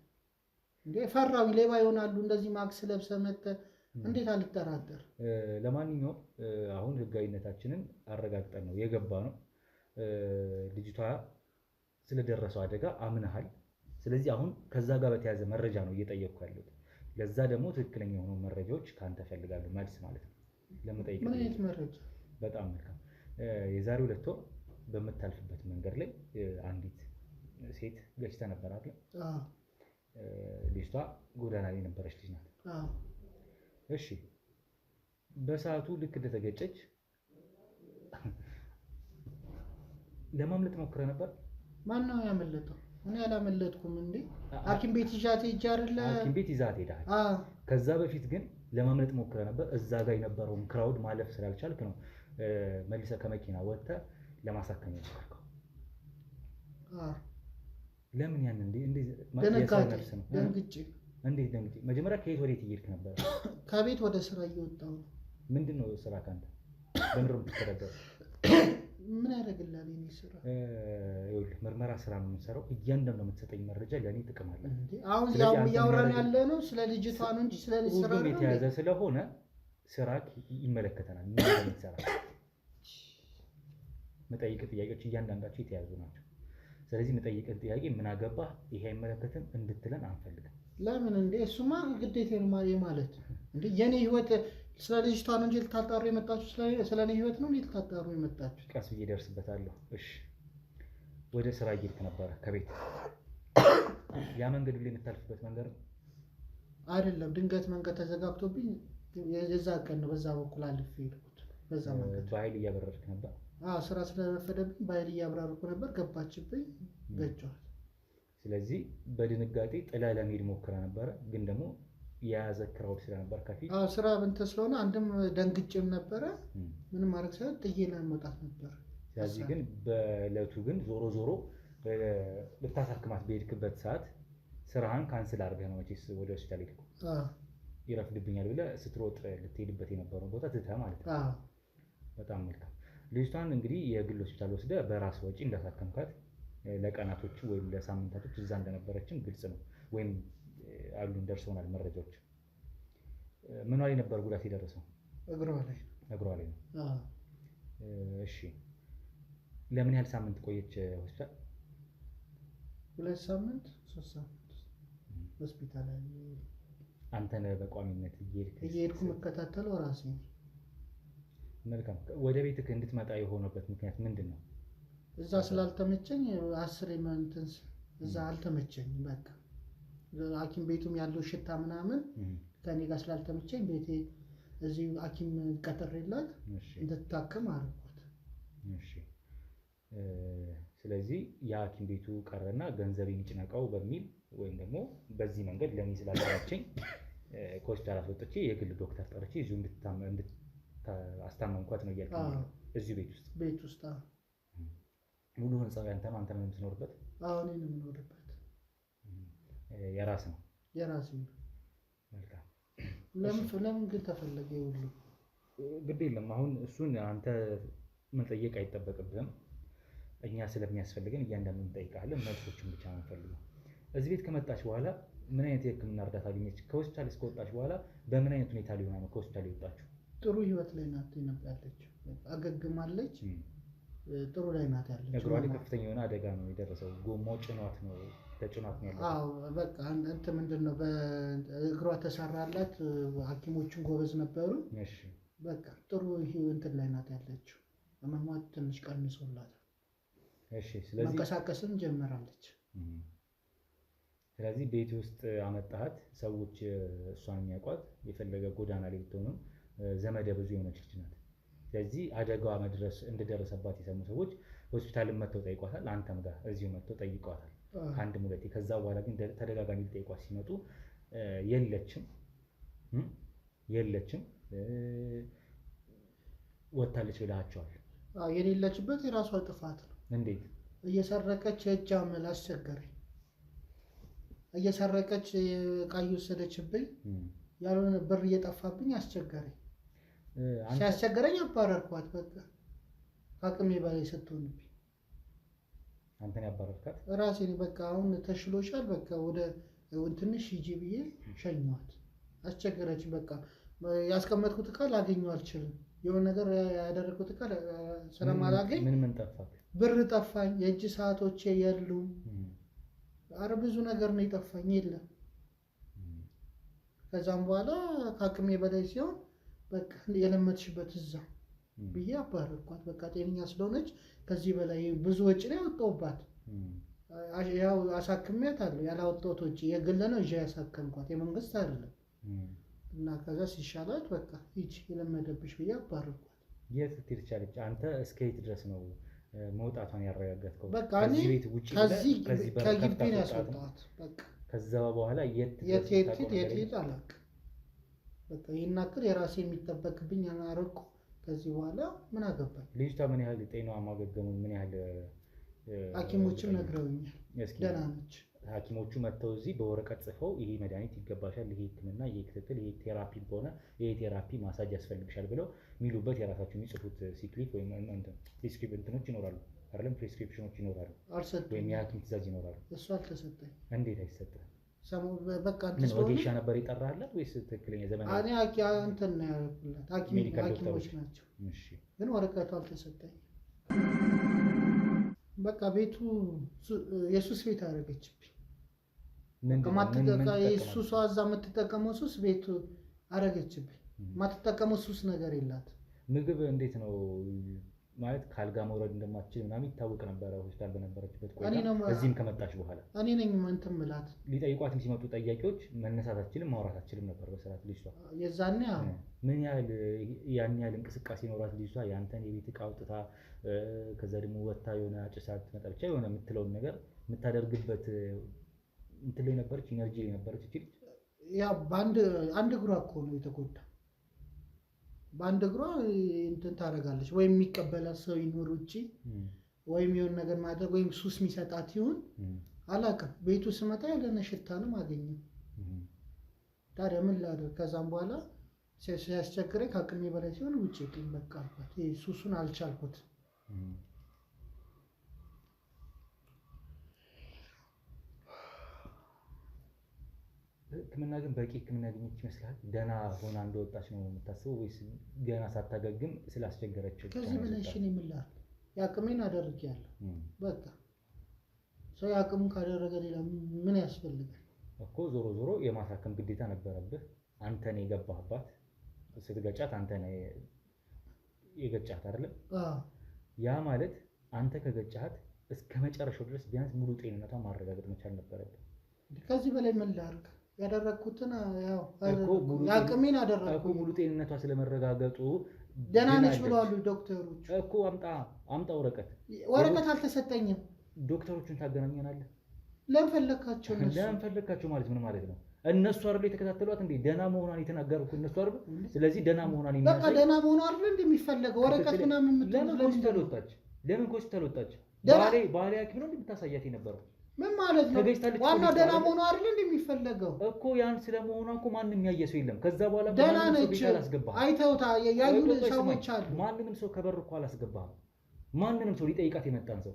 እንዴ? ፈራዊ ሌባ ይሆናሉ እንደዚህ ማክስ ለብሰህ መጥተህ እንዴት አልጠራጠር? ለማንኛውም አሁን ህጋዊነታችንን አረጋግጠን ነው የገባ ነው። ልጅቷ ስለደረሰው አደጋ አምነሃል። ስለዚህ አሁን ከዛ ጋር በተያያዘ መረጃ ነው እየጠየቅኩ ያለሁት። ለዛ ደግሞ ትክክለኛ የሆኑ መረጃዎች ካንተ ፈልጋለሁ፣ መልስ ማለት ነው ለመጠየቅ። ምን አይነት መረጃ? በጣም መልካም። የዛሬ 2 ወር በምታልፍበት መንገድ ላይ አንዲት ሴት ገጭታ ነበር አይደል? ልጅቷ ጎዳና ላይ ነበረች ልጅ ናት። እሺ በሰዓቱ ልክ እንደተገጨች ለማምለጥ ሞክረ ነበር? ማን ነው ያመለጠው? እኔ አላመለጥኩም እንዴ። ሐኪም ቤት ይዣት ሄጄ አይደለ? ሐኪም ቤት ይዛት ሄዳል። ከዛ በፊት ግን ለማምለጥ ሞክረ ነበር። እዛ ጋር የነበረውን ክራውድ ማለፍ ስላልቻልክ ነው መልሰህ ከመኪና ወጥተህ ለማሳከም የሞከርከው። ለምን ያን እንዴ ደነግጬ እንዴት ደንግጬ? መጀመሪያ ከየት ወዴት እየሄድክ ነበር? ከቤት ወደ ስራ እየወጣሁ ነው። ምንድነው ስራ ካንተ? በምንድነው የምትተዳደረው? ምን ያደርግልሃል የኔ ስራ? ይኸውልህ ምርመራ ስራ ነው የምንሰራው። እያንዳንዱ የምትሰጠኝ መረጃ ለእኔ ጥቅም አለ። አሁን ያወራን ያለ ነው ስለ ልጅቷ ነው እንጂ ስለ ልጅ ስራ ነው የተያዘ ስለሆነ ስራ ይመለከተናል። ምን እንደምትሰራ መጠይቅ ጥያቄዎች እያንዳንዳቸው የተያዙ ናቸው። ስለዚህ መጠይቅን ጥያቄ ምን አገባህ ይሄ አይመለከትም እንድትለን አንፈልግም። ለምን እንዴ? እሱማ ግዴታ ነው ማለት እንዴ። የኔ ህይወት ስለ ልጅቷ ነው እንጂ ልታጣሩ የመጣችሁ ስለ እኔ ህይወት ነው ልታጣሩ የመጣችሁ። ቀስ ብዬ ደርስበታለሁ። እሺ ወደ ስራ እየሄድክ ነበረ ከቤት? ያ መንገድ ላይ የምታልፍበት መንገድ ነው አይደለም። ድንገት መንገድ ተዘጋግቶብኝ የዛ ቀን ነው በዛ በኩል አልፌ ሄድኩት። በዛ መንገድ በኃይል እያበረርክ ነበር? ስራ ስለረፈደብኝ በኃይል እያብራርኩ ነበር። ገባችብኝ፣ ገጨኋት። ስለዚህ በድንጋጤ ጥላ ለመሄድ ሞክራ ነበረ፣ ግን ደግሞ የያዘ ክራውድ ስለነበር ከፊት ስራ እንትን ስለሆነ አንድም ደንግጬም ነበረ። ምንም ማድረግ ሳይሆን ጥዬ ለመውጣት ነበር። ስለዚህ ግን በእለቱ ግን ዞሮ ልታሳክማት በሄድክበት ሰዓት ስራህን ካንስል አድርገህ ነው መቼስ ወደ ሆስፒታል ሄድኩ ይረፍድብኛል ብለህ ስትሮጥ ልትሄድበት የነበረውን ቦታ ትተህ ማለት ነው። በጣም መልካም። ልጅቷን እንግዲህ የግል ሆስፒታል ወስደህ በራስ ወጪ እንዳሳከምካት ለቀናቶች ወይም ለሳምንታቶች እዛ እንደነበረችም ግልጽ ነው። ወይም አሉን ደርሰውናል መረጃዎች። ምኗ ላይ ነበር ጉዳት የደረሰው? እግሯ ላይ ነው። እሺ ለምን ያህል ሳምንት ቆየች ሆስፒታል? 2 ሳምንት 3 ሳምንት ሆስፒታል ላይ። አንተ ነህ በቋሚነት እየሄድኩ መከታተለው ራሴ ነው። መልካም። ወደ ቤትህ እንድትመጣ የሆነበት ምክንያት ምንድን ነው? እዛ ስላልተመቸኝ 10 የማንተንስ እዛ አልተመቸኝም። በቃ ሐኪም ቤቱም ያለው ሽታ ምናምን ከኔ ጋር ስላልተመቸኝ ቤቴ እዚህ ሐኪም ቀጥሬላት እንድትታከም አደረኳት። እሺ ስለዚህ የሐኪም ቤቱ ቀረና ገንዘቤን ይጭነቀው በሚል ወይም ደግሞ በዚህ መንገድ ለኔ ስላልተመቸኝ ከሆስፒታል አስወጥቼ የግል ዶክተር ጠርቼ እዚሁ አስታመምኳት ነው እያልኩኝ ነው። እዚሁ ቤት ውስጥ ሙሉ ህንፃው ያንተ ነው? አንተ ነው የምትኖርበት? አሁን እኔ የምኖርበት የራስ ነው? የራስ ነው። መልካም። ለምን ግን ተፈለገ? ይሁሉ ግድ የለም። አሁን እሱን አንተ መጠየቅ አይጠበቅብህም። እኛ ስለሚያስፈልገን እያንዳንዱን እንጠይቃለን። መልሶችን ብቻ ነው የምንፈልገው። እዚህ ቤት ከመጣች በኋላ ምን አይነት የህክምና እርዳታ አገኘች? ከሆስፒታል እስከወጣች በኋላ በምን አይነት ሁኔታ ሊሆን ነው ከሆስፒታል የወጣችው? ጥሩ ህይወት ላይ ናት ያለችው። አገግማለች። ጥሩ ላይ ናት ያለችው። እግሯ ላይ ከፍተኛ የሆነ አደጋ ነው የደረሰው። ጎማው ተጭኗት ነው ያለው። በቃ እንትን ምንድነው በእግሯ ተሰራላት። ሐኪሞቹን ጎበዝ ነበሩ። እሺ በቃ ጥሩ እንትን ላይ ናት ያለችው። ህመሟ ትንሽ ቀንሶላታል። እሺ ስለዚህ መንቀሳቀስም ጀምራለች። ስለዚህ ቤት ውስጥ አመጣሃት። ሰዎች እሷን የሚያውቋት የፈለገ ጎዳና ላይ ብትሆንም ዘመደ ብዙ የሆነች ልጅ ናት። ስለዚህ አደጋዋ መድረስ እንደደረሰባት የሰሙ ሰዎች ሆስፒታልን መጥተው ጠይቋታል። አንተም ጋር እዚሁ መጥተው ጠይቋታል ከአንድም ሁለቴ። ከዛ በኋላ ግን ተደጋጋሚ ሊጠይቋት ሲመጡ የለችም ወታለች ብለሃቸዋል። የሌለችበት የራሷ ጥፋት ነው። እንዴት? እየሰረቀች የእጅ አመል አስቸገረኝ። እየሰረቀች ዕቃ እየወሰደችብኝ ያልሆነ ብር እየጠፋብኝ አስቸገረኝ። ሲያስቸገረኝ አባረርኳት። በቃ አቅሜ በላይ ስትሆንብኝ አንተን ያባረርካት? ራሴን በቃ አሁን ተሽሎሻል፣ በቃ ወደ ትንሽ ሂጂ ብዬ ሸኘኋት። አስቸገረች። በቃ ያስቀመጥኩት ዕቃ ላገኘው አልችልም። የሆነ ነገር ያደረኩት ዕቃ ስለማላገኝ ምን ጠፋ? ብር ጠፋኝ። የእጅ ሰዓቶቼ የሉም። አረ ብዙ ነገር ነው የጠፋኝ። የለም። ከዛም በኋላ ከአቅሜ በላይ ሲሆን በቃ የለመድሽበት እዛ ብዬ አባረርኳት። በቃ ጤነኛ ስለሆነች ከዚህ በላይ ብዙ ወጪ ነው ያወጣሁባት። ያው አሳክሜያታለሁ። ያላወጣሁት ወጪ የግል ነው እንጂ ያሳከምኳት የመንግስት አይደለም። እና ከዛ ሲሻላት በቃ ሂጂ የለመደብሽ ብዬ አባረርኳት። የት ልትሄድ ቻለች? አንተ እስከ የት ድረስ ነው መውጣቷን ያረጋገጥከው? በቃ እኔ ከግቢ ነው ያስወጣኋት። በቃ ከዛ በኋላ የት አላውቅም። በቃ ይሄን አክል የራሴ የሚጠበቅብኝ አረኩ። ከዚህ በኋላ ምን አገባኝ። ልጅቷ ምን ያህል ጤናዋ ማገገሙን ምን ያህል ሐኪሞችም ነግረውኛል። ደህና ነች። ሐኪሞቹ መጥተው እዚህ በወረቀት ጽፈው ይሄ መድኃኒት ይገባሻል፣ ይሄ ሕክምና፣ ይሄ ክትትል፣ ይሄ ቴራፒ ከሆነ ይሄ ቴራፒ ማሳጅ ያስፈልግሻል ብለው የሚሉበት የራሳቸው የሚጽፉት ሲክሊፍ ወይም እንትኖች ይኖራሉ አይደለም? ፕሬስክሪፕሽኖች ይኖራሉ ወይም የሐኪም ትእዛዝ ይኖራሉ። እሱ አልተሰጠኝ። እንዴት አይሰጥም? በቃ ምን ወጌሻ ነበር የጠራህላት ወይስ ትክክለኛ ዘመናዊ? እኔ እንትን ነው ያልኩላት ሐኪሞች ናቸው። እሺ፣ ግን ወረቀቱ አልተሰጠኝ። በቃ ቤቱ የሱስ ቤት አደረገችብኝ። ሱሷ እዛ የምትጠቀመው ሱስ ቤቱ አደረገችብኝ። የማትጠቀመው ሱስ ነገር የላት። ምግብ እንዴት ነው ማለት ካልጋ መውረድ እንደማትችል ምናምን ይታወቅ ነበረ ሆስፒታል በነበረችበት ቆይታ። እዚህም ከመጣች በኋላ እኔ ነኝ እንትን ምላት። ሊጠይቋትም ሲመጡ ጠያቂዎች መነሳት አትችልም ማውራት አትችልም ነበር በስርዓት ልጅቷ። የዛኔ ምን ያህል ያን ያህል እንቅስቃሴ ኖራት ልጅቷ? ያንተን የቤት ዕቃ አውጥታ ከዛ ደግሞ ወታ የሆነ አጭሳት መጣ ብቻ የሆነ የምትለውን ነገር የምታደርግበት እንትን ላይ ነበረች፣ ኢነርጂ ላይ ነበረች እቺ ልጅ። ያ አንድ እግሯ እኮ ነው የተጎዳ። በአንድ እግሯ እንትን ታደርጋለች። ወይም የሚቀበላት ሰው ይኖር ውጪ ወይም የሆነ ነገር ማድረግ ወይም ሱስ የሚሰጣት ይሁን አላውቅም። ቤቱ ስመጣ ያለነ ሽታንም አገኘው። ታዲያ ምን ላድርግ? ከዛም በኋላ ሲያስቸግረኝ ከአቅሜ በላይ ሲሆን ውጭ ጥኝ በቃ አልኳት። ሱሱን አልቻልኩት። ሕክምና ግን በቂ ሕክምና ያገኘች ይመስላል? ደህና ሆና እንደወጣች ነው የምታስበው ወይስ ገና ሳታገግም ስላስቸገረችው? ከዚህ በላይ እሺ እኔ ምን ላድርግ? የአቅሜን አደርጌያለሁ። በቃ ሰው የአቅሙን ካደረገ ሌላ ምን ያስፈልጋል እኮ። ዞሮ ዞሮ የማሳከም ግዴታ ነበረብህ። አንተ ነህ የገባህባት። ስትገጫት አንተ ነህ የገጫት አይደለም? ያ ማለት አንተ ከገጫት እስከ መጨረሻው ድረስ ቢያንስ ሙሉ ጤንነቷን ማረጋገጥ መቻል ነበረብህ። ከዚህ በላይ ምን ላድርግ? ያደረኩትን ያው ያቅሜን አደረኩ። ሙሉ ጤንነቷ ስለመረጋገጡ ደህና ነች ብለዋል ዶክተሮች እኮ። አምጣ ወረቀት አልተሰጠኝም። ዶክተሮቹን ታገናኘናለህ? ለምን ፈለካቸው? ማለት ምን ማለት ነው? እነሱ አይደል የተከታተሏት እንዴ? ደህና መሆኗን የተናገሩት እነሱ አይደል? ስለዚህ ደህና መሆኗን በቃ ደህና መሆኗ አይደል እንደሚፈለገው ወረቀት ምናምን ለምን ሆስፒታል ወጣች? ባሌ ሐኪም ነው እንደምታሳያት የነበረው። ምን ማለት ነው? ዋናው ደህና መሆኗ አይደል እንደሚፈለገው እኮ። ያን ስለመሆኗ እኮ ማንንም ያየ ሰው የለም። ከዛ በኋላ ደህና ነች አይተውታ ያዩ ሰዎች አሉ። ማንንም ሰው ከበር እኮ አላስገባህም። ማንንም ሰው ሊጠይቃት የመጣን ሰው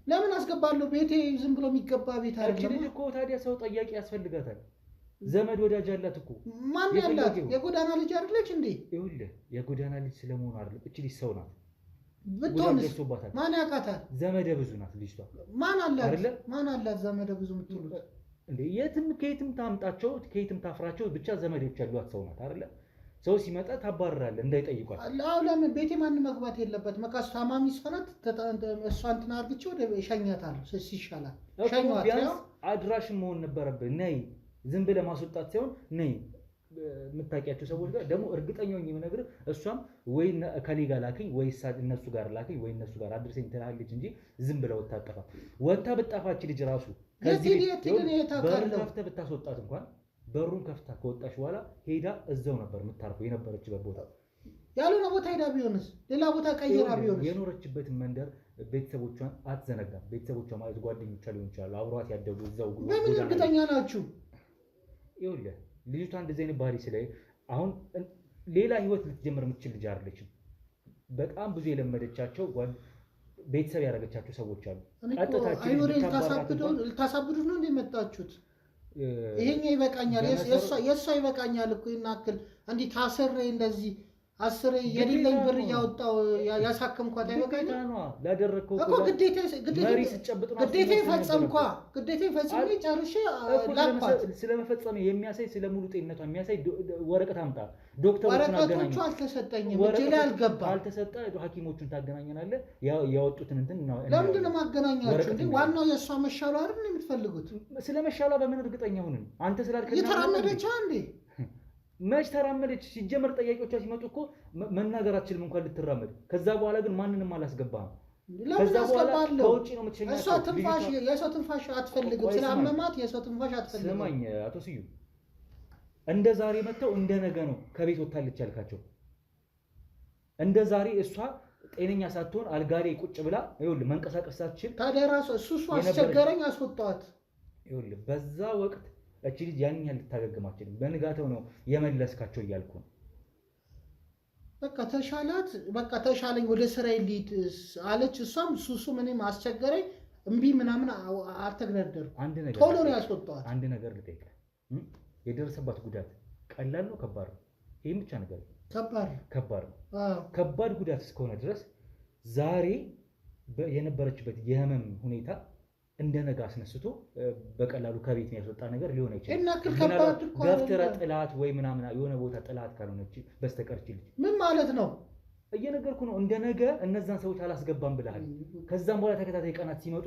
ለምን አስገባለሁ? ቤቴ ዝም ብሎ የሚገባ ቤት አይደለም። ልጅ እኮ ታዲያ ሰው ጠያቂ ያስፈልጋታል። ዘመድ ወዳጅ አላት እኮ። ማን ያላት? የጎዳና ልጅ አይደለች እንዴ? ይኸውልህ የጎዳና ልጅ ስለመሆኑ አይደለም። እቺ ልጅ ሰው ናት። ብትሆንስ ማን ያውቃታል? ዘመደ ብዙ ናት ልጅቷ። ማን አላት ዘመደ ብዙ የምትሉት እንዴ? ከየትም ታምጣቸው ከየትም ታፍራቸው ብቻ ዘመዶች ያሏት ሰው ናት አይደለ? ሰው ሲመጣ ታባርራለህ እንዳይጠይቋት። አዎ ለምን ቤቴ ማንም መግባት የለበትም። መካስ ታማሚ ሆናት እሷ እንትን አርግቼ ወደ ሸኛታለሁ። ሲሻላል ሸኛት። ቢያንስ አድራሽ መሆን ነበረብህ። ነይ ዝም ብለህ ማስወጣት ሳይሆን ነይ የምታውቂያቸው ሰዎች ጋር ደግሞ እርግጠኛ ሆኜ የምነግርህ እሷም ወይ ከሌ ጋር ላከኝ ወይ እነሱ ጋር ላከኝ ወይ እነሱ ጋር አድርሰኝ ትላለች እንጂ ዝም ብለህ ወጣ ጠፋ ወጣ ብጣፋች ልጅ ራሱ በሩን ከፍተህ ብታስወጣት እንኳን በሩን ከፍታ ከወጣች በኋላ ሄዳ እዛው ነበር የምታርፈው የነበረችበት ቦታ። ያልሆነ ቦታ ሄዳ ቢሆንስ? ሌላ ቦታ ቀይራ ቢሆንስ? የኖረችበትን መንደር ቤተሰቦቿን አትዘነጋም። ቤተሰቦቿ ማለት ጓደኞቿ ሊሆን ይችላሉ፣ አብሯት ያደጉ እዛው ጉሩ። በምን እርግጠኛ ናችሁ? ይኸውልህ ልጅቷ እንደዚህ አይነት ባህሪ ስለ አሁን ሌላ ህይወት ልትጀምር የምትችል ልጅ አይደለችም። በጣም ብዙ የለመደቻቸው ቤተሰብ ያደረገቻቸው ሰዎች አሉ። ቀጥታችን ልታሳብዱ ነው እንደመጣችሁት። ይሄኛ ይበቃኛል፣ የእሷ ይበቃኛል እኮ ይናክል እንዲህ ታሰረ እንደዚህ 10 የሌለኝ ብር እያወጣው ያሳከምኳት አይበቃኝ ላደረከው እኮ ግዴታ ፈጸምኳ ግዴታ ፈጽሜ ጨርሼ ላኳት። ስለመፈጸም የሚያሳይ ስለሙሉ ጤንነቷ የሚያሳይ ወረቀት አምጣ። ዶክተሮቹን አገናኝ። ወረቀቶቹ አልተሰጠኝም እጄ ላይ አልገባ። አልተሰጠ ሐኪሞቹን ታገናኘናለህ። ያወጡትን እንትን ነው። ለምንድን ነው ማገናኛችሁ እንዴ? ዋናው የእሷ መሻሏ አይደል የምትፈልጉት? ስለመሻሏ በምን እርግጠኛ ሆነን? አንተ ስላልከና እየተራመደች እንዴ? መች ተራመደች? ሲጀመር ጠያቂዎቿ ሲመጡ እኮ መናገር አትችልም እንኳን ልትራመድ። ከዛ በኋላ ግን ማንንም አላስገባህም። ከዛ በኋላ ከውጪ ነው የምትሸኛቸው። የሰው ትንፋሽ አትፈልግም። ስላመማት የሰው ትንፋሽ አትፈልግም። ስማኝ አቶ ስዩም፣ እንደ ዛሬ መተው እንደ ነገ ነው ከቤት ወጣለች ያልካቸው። እንደ ዛሬ እሷ ጤነኛ ሳትሆን አልጋሪ ቁጭ ብላ ይኸውልህ መንቀሳቀስ ሳትችል ታዲያ ራሱ እሱ አስቸገረኝ አስወጣኋት። ይኸውልህ በዛ ወቅት እቺ ልጅ ያን ያህል ልታገግም አትችልም። በንጋታው ነው የመለስካቸው እያልኩ ነው። በቃ ተሻላት፣ በቃ ተሻለኝ፣ ወደ ስራዬ ልሂድ አለች። እሷም ሱሱ ምንም አስቸገረኝ እምቢ ምናምን አልተግደርደርኩም። ቶሎ ነው ያስወጣኋት። አንድ ነገር ልጠይቅህ፣ የደረሰባት ጉዳት ቀላል ነው ከባድ ነው? ይሄን ብቻ ነገር ከባድ ነው። ከባድ ጉዳት እስከሆነ ድረስ ዛሬ የነበረችበት የህመም ሁኔታ እንደ ነገ አስነስቶ በቀላሉ ከቤት የሚያስወጣ ነገር ሊሆን አይችልም። ገፍትረ ጥላት ወይ ምናምን የሆነ ቦታ ጥላት ካልሆነች በስተቀር ልጅ ምን ማለት ነው እየነገርኩ ነው። እንደ ነገ እነዛን ሰዎች አላስገባም ብለሃል። ከዛም በኋላ ተከታታይ ቀናት ሲመጡ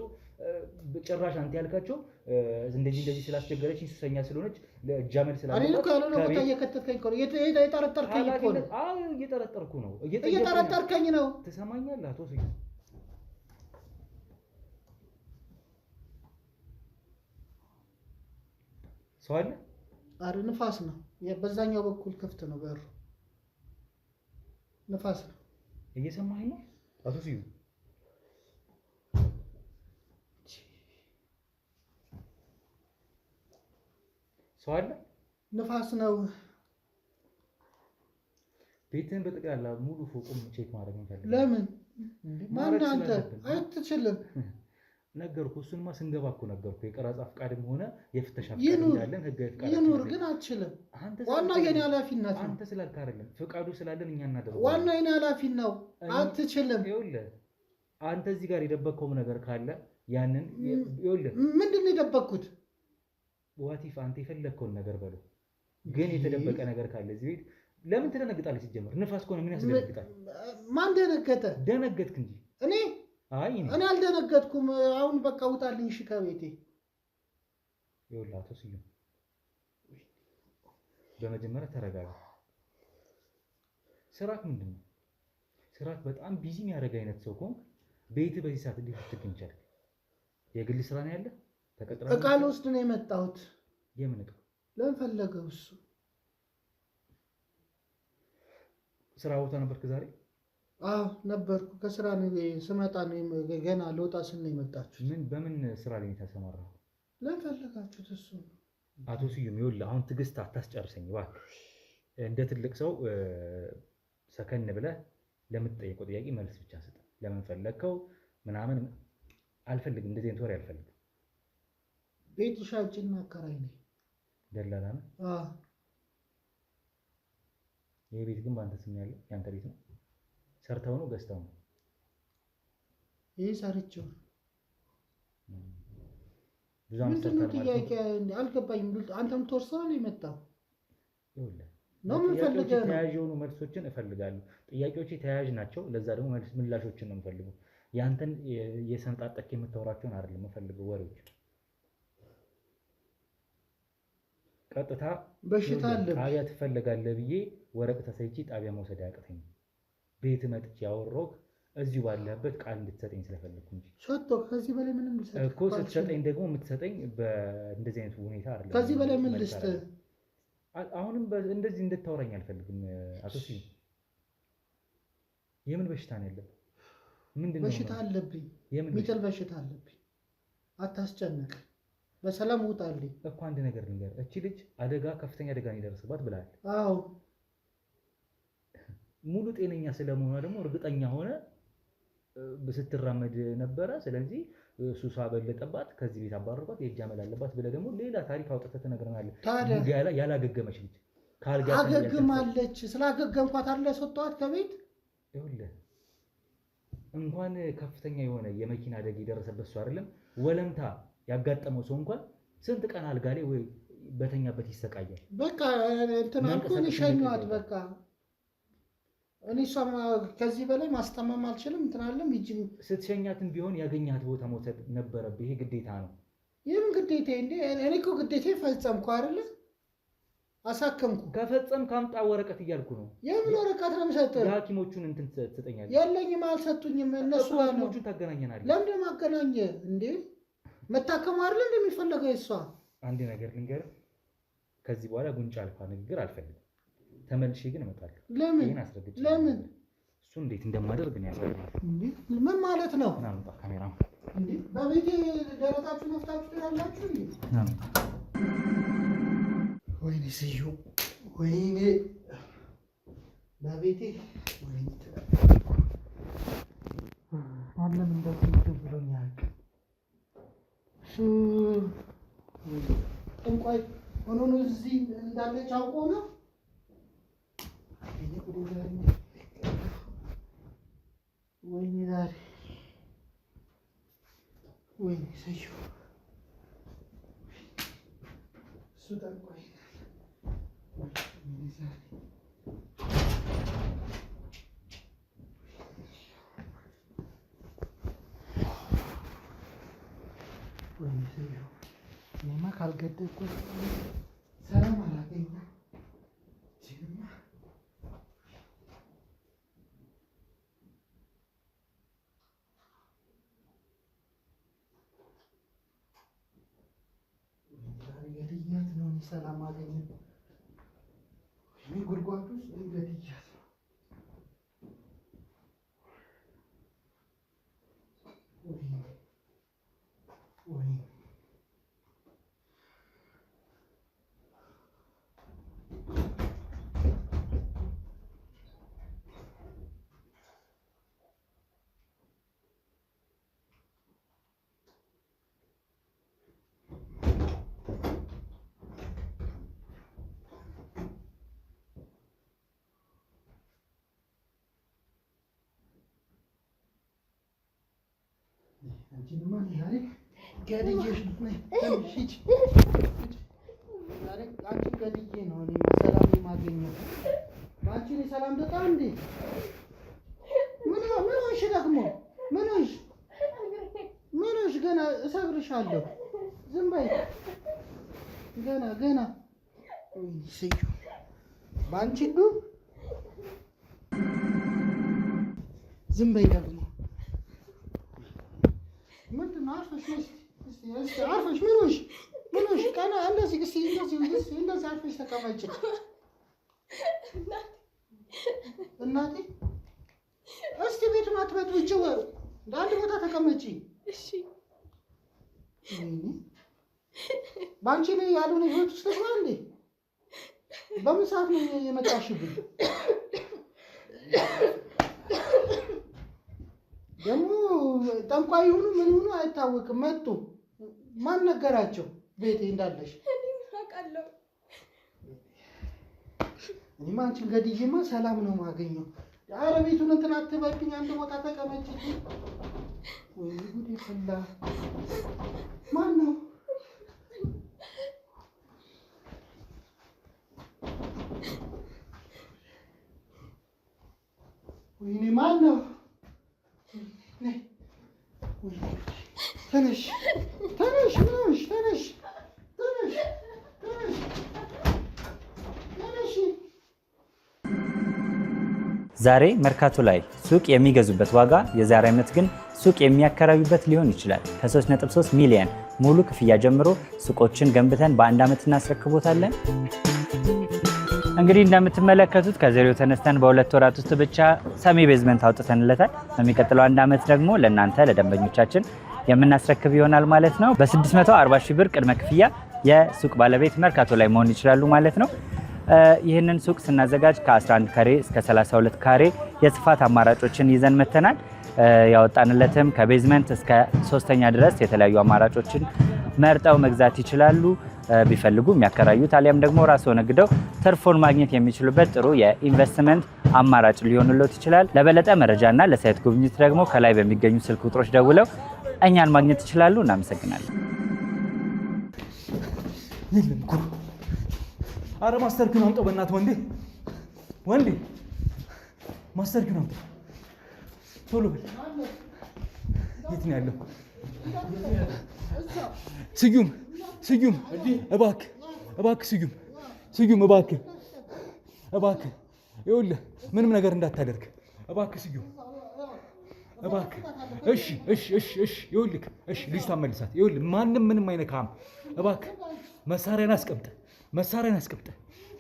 ጭራሽ አንተ ያልካቸው እንደዚህ ስላስቸገረች ሱሰኛ ስለሆነች ለጃመል እየጠረጠርከኝ ነው። ትሰማኛለህ አቶ ስዩም? ሰው አለ? አረ ንፋስ ነው። በዛኛው በኩል ክፍት ነው በሩ። ንፋስ ነው። እየሰማኸኝ ነው አቶ ስዩም? ሰው አለ? ንፋስ ነው። ቤትህን በጠቅላላ ሙሉ ፎቁም ቼክ ማድረግ እንፈልጋለን። ለምን? ማን አንተ? አትችልም። ነገርኩ። እሱንማ ስንገባ እኮ ነገርኩ። የቀረጻ ፍቃድም ሆነ የፍተሻ ፍቃድ እንዳለን ህጋዊ ፍቃድ ይኑር፣ ግን አትችልም። ዋናው የኔ ኃላፊነት ነው። አንተ ስላልክ አይደለም፣ ፍቃዱ ስላለን እኛ እናደርጋለን። ዋናው የኔ ኃላፊነት ነው። አትችልም። ይኸውልህ አንተ እዚህ ጋር የደበቅከውም ነገር ካለ ያንን ይኸውልህ። ምንድን ነው የደበቅኩት? ዋቲፍ አንተ የፈለግከውን ነገር በለው፣ ግን የተደበቀ ነገር ካለ እዚህ ቤት ለምን ትደነግጣለህ? ሲጀመር ንፋስ ከሆነ ምን ያስደነግጣል? ማን ደነገጠ? ደነገጥክ እንጂ እኔ አልደነገጥኩም። አሁን በቃ ውጣልኝ እሺ ከቤቴ። ይኸውልህ አቶ ስዩም በመጀመሪያ ተረጋጋ። ስራክ ምንድን ነው? ስራክ በጣም ቢዚ የሚያደርግ አይነት ሰው ከሆንክ ቤት በዚህ ሰዓት እንዴት ልትገኝ ቻልክ? የግል ስራ ነው ያለ? ተቀጥረህ? እቃ ልወስድ ነው የመጣሁት። የምን እቃ? ለምን ፈለገው እሱ? ስራ ቦታ ነበርክ ዛሬ? አዎ ነበርኩ። ከስራ ነው ስመጣ ነው ገና ልወጣ ስል ነው የመጣችሁት። በምን ስራ ላይ ተሰማራህ? ለምን ፈለጋችሁት እሱ? አቶ ስዩም ይኸውልህ አሁን ትዕግስት አታስጨርሰኝ እባክህ። እንደ ትልቅ ሰው ሰከን ብለህ ለምትጠይቀው ጥያቄ መልስ ብቻ ስጥ። ለምን ፈለግከው ምናምን አልፈልግም። እንደዚህ አይነት ወሬ አልፈልግም። ቤት ሻጭና አከራይ ነኝ። ደላላ ነህ? አዎ። ይሄ ቤት ግን በአንተ ስም ያለው ያንተ ቤት ነው? ሰርተው ነው ገዝተው ነው? ይሄ ሰርቼው። ብዙ አመት ምንድን ነው ጥያቄ? አልገባኝም። አንተም ተወርሰው ነው የመጣው? ይኸውልህ ነው ምን ፈልገህ ነው? ተያያዥ የሆኑ መልሶችን እፈልጋለሁ። ጥያቄዎቼ ተያያዥ ናቸው። ለዛ ደግሞ ምላሾችን ነው የምፈልገው። ያንተን የሰንጣጠቅ የምታወራቸውን አይደለም የምፈልገው ወሬዎች። ቀጥታ በሽታ አለብህ ጣቢያ ትፈልጋለህ ብዬ ወረቀት አሳይቼ ጣቢያ መውሰድ አያቅተኝም። ቤት መጥቼ ያወራሁት እዚሁ ባለህበት ቃል እንድትሰጠኝ ስለፈለኩ እንጂ ሾቶ ከዚህ በላይ ምንም ልሰጥ እኮ ስትሰጠኝ ደግሞ የምትሰጠኝ በእንደዚህ አይነት ሁኔታ አይደለም። ከዚህ በላይ ምን ልስጥ? አሁንም እንደዚህ እንድታወራኝ አልፈልግም አቶ ስዩም። የምን በሽታ ነው ያለብህ? ምንድነው በሽታ አለብኝ? የሚጥል በሽታ አለብኝ። አታስጨንቅ። በሰላም ውጣልኝ እኮ። አንድ ነገር ልንገርህ፣ እቺ ልጅ ከፍተኛ አደጋ ነው የደረሰባት ብለሃል። አዎ። ሙሉ ጤነኛ ስለመሆኗ ደግሞ እርግጠኛ ሆነ ስትራመድ ነበረ። ስለዚህ ሱሳ በለጠባት፣ ከዚህ ቤት አባረርኳት፣ የእጅ አመል አለባት ብለህ ደግሞ ሌላ ታሪክ አውጥተህ ትነግረናለህ። ያላገገመች ልጅ አገግማለች። ስላገገምኳት አለ ያስወጣኋት ከቤት። ይኸውልህ እንኳን ከፍተኛ የሆነ የመኪና አደጋ የደረሰበት ሰው አይደለም ወለምታ ያጋጠመው ሰው እንኳን ስንት ቀን አልጋ ላይ ወይ በተኛበት ይሰቃያል። በቃ እንትን አልኩኝ ሸኘኋት። በቃ እኔ እሷም ከዚህ በላይ ማስታመም አልችልም። እንትን አለም ይጂ ስትሸኛትም ቢሆን ያገኛት ቦታ መውሰድ ነበረብህ። ይሄ ግዴታ ነው። የምን ግዴታ እንዴ? እኔ እኮ ግዴታ ፈጸምኩ አይደለ? አሳከምኩ። ከፈጸም ካምጣ ወረቀት እያልኩ ነው። የምን ወረቀት ነው የምሰጠው? የሐኪሞቹን እንትን ትሰጠኛለህ። የለኝም፣ አልሰጡኝም። እነሱ ሐኪሞቹን ታገናኘናለህ። ለምን ማገናኘ እንዴ? መታከም አይደል እንደሚፈልገው እሷ። አንድ ነገር ልንገርህ፣ ከዚህ በኋላ ጉንጫ አልፋ ንግግር አልፈልግም። ተመልሼ ግን እመጣለሁ። ለምን? ይሄን አስረግጬ ለምን? እሱ እንዴት እንደማደርግ ነው ያሳየኛል። እንዴ ምን ማለት ነው? ናምጣ ካሜራ እንዴ በቤቴ ደረታችሁ ነፍታችሁ ያላችሁ እንዴ? ወይኔ ስዩ፣ ወይኔ በቤቴ ወይኔ አለም እንደዚህ ብሎኛል። እንቋይ ሆኖ ነው እዚህ እንዳለች አውቆ ነው። ወይኔ ዛሬ ወይኔ ሰዩ እሱ ጠንቋይ ወይኔ ሰዩ እኔማ ካልገደልኩት ሰላም አላገኝም። ገድያት ነው ሰላም አገኘ። ጉድጓድ ውስጥ ገድያት ነው። ወይኔ አንቺንማ ዛሬ ገድዬሽ ነይ ሂጂ። ዛሬ አንቺን ገድዬ ነው እኔ ሰላም የማገኘው። በአንቺ እኔ ሰላም ልጣ እንዴ? ምን ሆንሽ ደግሞ? ምን ሆንሽ? ምን ሆንሽ? ገና እሰብርሻለሁ። ዝም በይ ገና ወይኔ ስዩ በአንቺ ዝም በይ ደግሞ ምንድን ነው? አርፈሽ አርፈሽ ምን ሆንሽ? ቀና እንደዚህ እንደዚህ አርፈሽ ተቀመጭ። እናቴ እስቲ ቤቱን አትበጥብጪ፣ አንድ ቦታ ተቀመጪ። እሺ። በአንቺ ላይ ያልሆነ ህይወት ውስጥ ነው እንዴ? በምን ሰዓት ነው የመጣሽብኝ? ደግሞ ጠንቋይ ይሁኑ ምን ይሁኑ አይታወቅም። መጡ። ማን ነገራቸው ቤቴ እንዳለሽ? እኔማ አንቺን ገድዬማ ሰላም ነው የማገኘው። ኧረ ቤቱን እንትን አትበይብኝ፣ አንድ ቦታ ተቀመጭ። ወይ ጉዴ ፈላ። ማን ነው? ወይኔ ማን ነው? ተነሽ ተነሽ ተነሽ ተነሽ ተነሽ ተነሽ። ዛሬ መርካቶ ላይ ሱቅ የሚገዙበት ዋጋ የዛሬ ዓመት ግን ሱቅ የሚያከራዩበት ሊሆን ይችላል። ከ3.3 ሚሊዮን ሙሉ ክፍያ ጀምሮ ሱቆችን ገንብተን በአንድ ዓመት እናስረክቦታለን። እንግዲህ እንደምትመለከቱት ከዜሮ ተነስተን በሁለት ወራት ውስጥ ብቻ ሰሚ ቤዝመንት አውጥተንለታል። በሚቀጥለው አንድ ዓመት ደግሞ ለእናንተ ለደንበኞቻችን የምናስረክብ ይሆናል ማለት ነው። በ640 ሺህ ብር ቅድመ ክፍያ የሱቅ ባለቤት መርካቶ ላይ መሆን ይችላሉ ማለት ነው። ይህንን ሱቅ ስናዘጋጅ ከ11 ካሬ እስከ 32 ካሬ የስፋት አማራጮችን ይዘን መተናል። ያወጣንለትም ከቤዝመንት እስከ ሶስተኛ ድረስ የተለያዩ አማራጮችን መርጠው መግዛት ይችላሉ። ቢፈልጉ የሚያከራዩት አሊያም ደግሞ ራስዎ ነግደው ትርፎን ማግኘት የሚችሉበት ጥሩ የኢንቨስትመንት አማራጭ ሊሆንልዎት ይችላል። ለበለጠ መረጃና ለሳይት ጉብኝት ደግሞ ከላይ በሚገኙ ስልክ ቁጥሮች ደውለው እኛን ማግኘት ይችላሉ። እናመሰግናለን። አረ ማስተር ኪውን አምጣው በእናትህ ወንዴ ማስተር ኪውን አምጣው ቶሎ በል። የት ነው ያለው? ስዩም እባክህ ስዩም እባክህ ይኸውልህ ምንም ነገር እንዳታደርግ እባክህ ስዩም እባክህ። እሺ ይኸውልህ ልጅቷን መልሳት። ይኸውልህ ማንም ምንም አይነካም። እባክህ መሳሪያን አስቀምጥ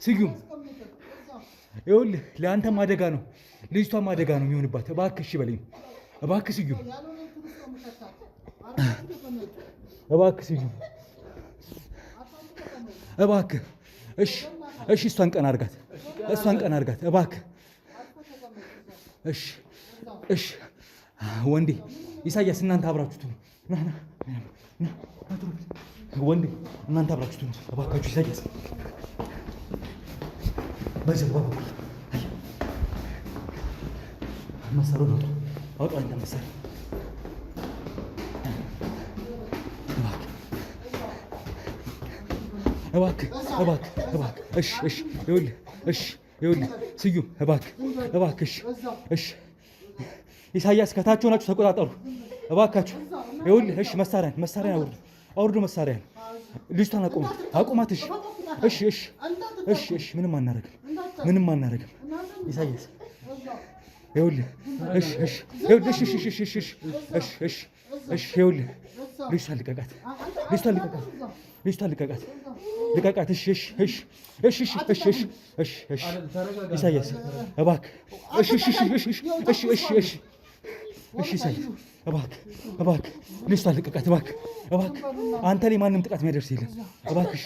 ስዩም። ይኸውልህ ለአንተም አደጋ ነው ልጅቷም አደጋ ነው የሚሆንባት። እባክህ እሺ በለኝ እባክህ ስዩም እባክህ እሺ እሷን ቀን አድርጋት እባክህ እሺ ወንዴ ኢሳያስ እናንተ አብራችሁት ነው ወንዴ እናንተ አብራችሁት ነው እባካችሁ ኢሳያስ በዚህ በኩል መሳሩ ነው አውጣ አንተ መሳሩ እባክህ እሺ ይኸውልህ ስዩም እባክህ እሺ ኢሳያስ ከታች ሆናችሁ ተቆጣጠሩ እባካችሁ። ይኸውልህ እሺ መሳሪያን አውርዱ መሳሪያን ልጅቷን አቁማት እሺ ምንም አናረግም ኢሳያስ ይኸውልህ ይኸውልህ ልጅቷን ልቀቃት ኢሳያስ እባክህ ኢሳያስ እባክህ ልጅቷን ልቀቃት እባክህ አንተ ላይ ማንም ጥቃት የሚያደርስ የለም እባክህ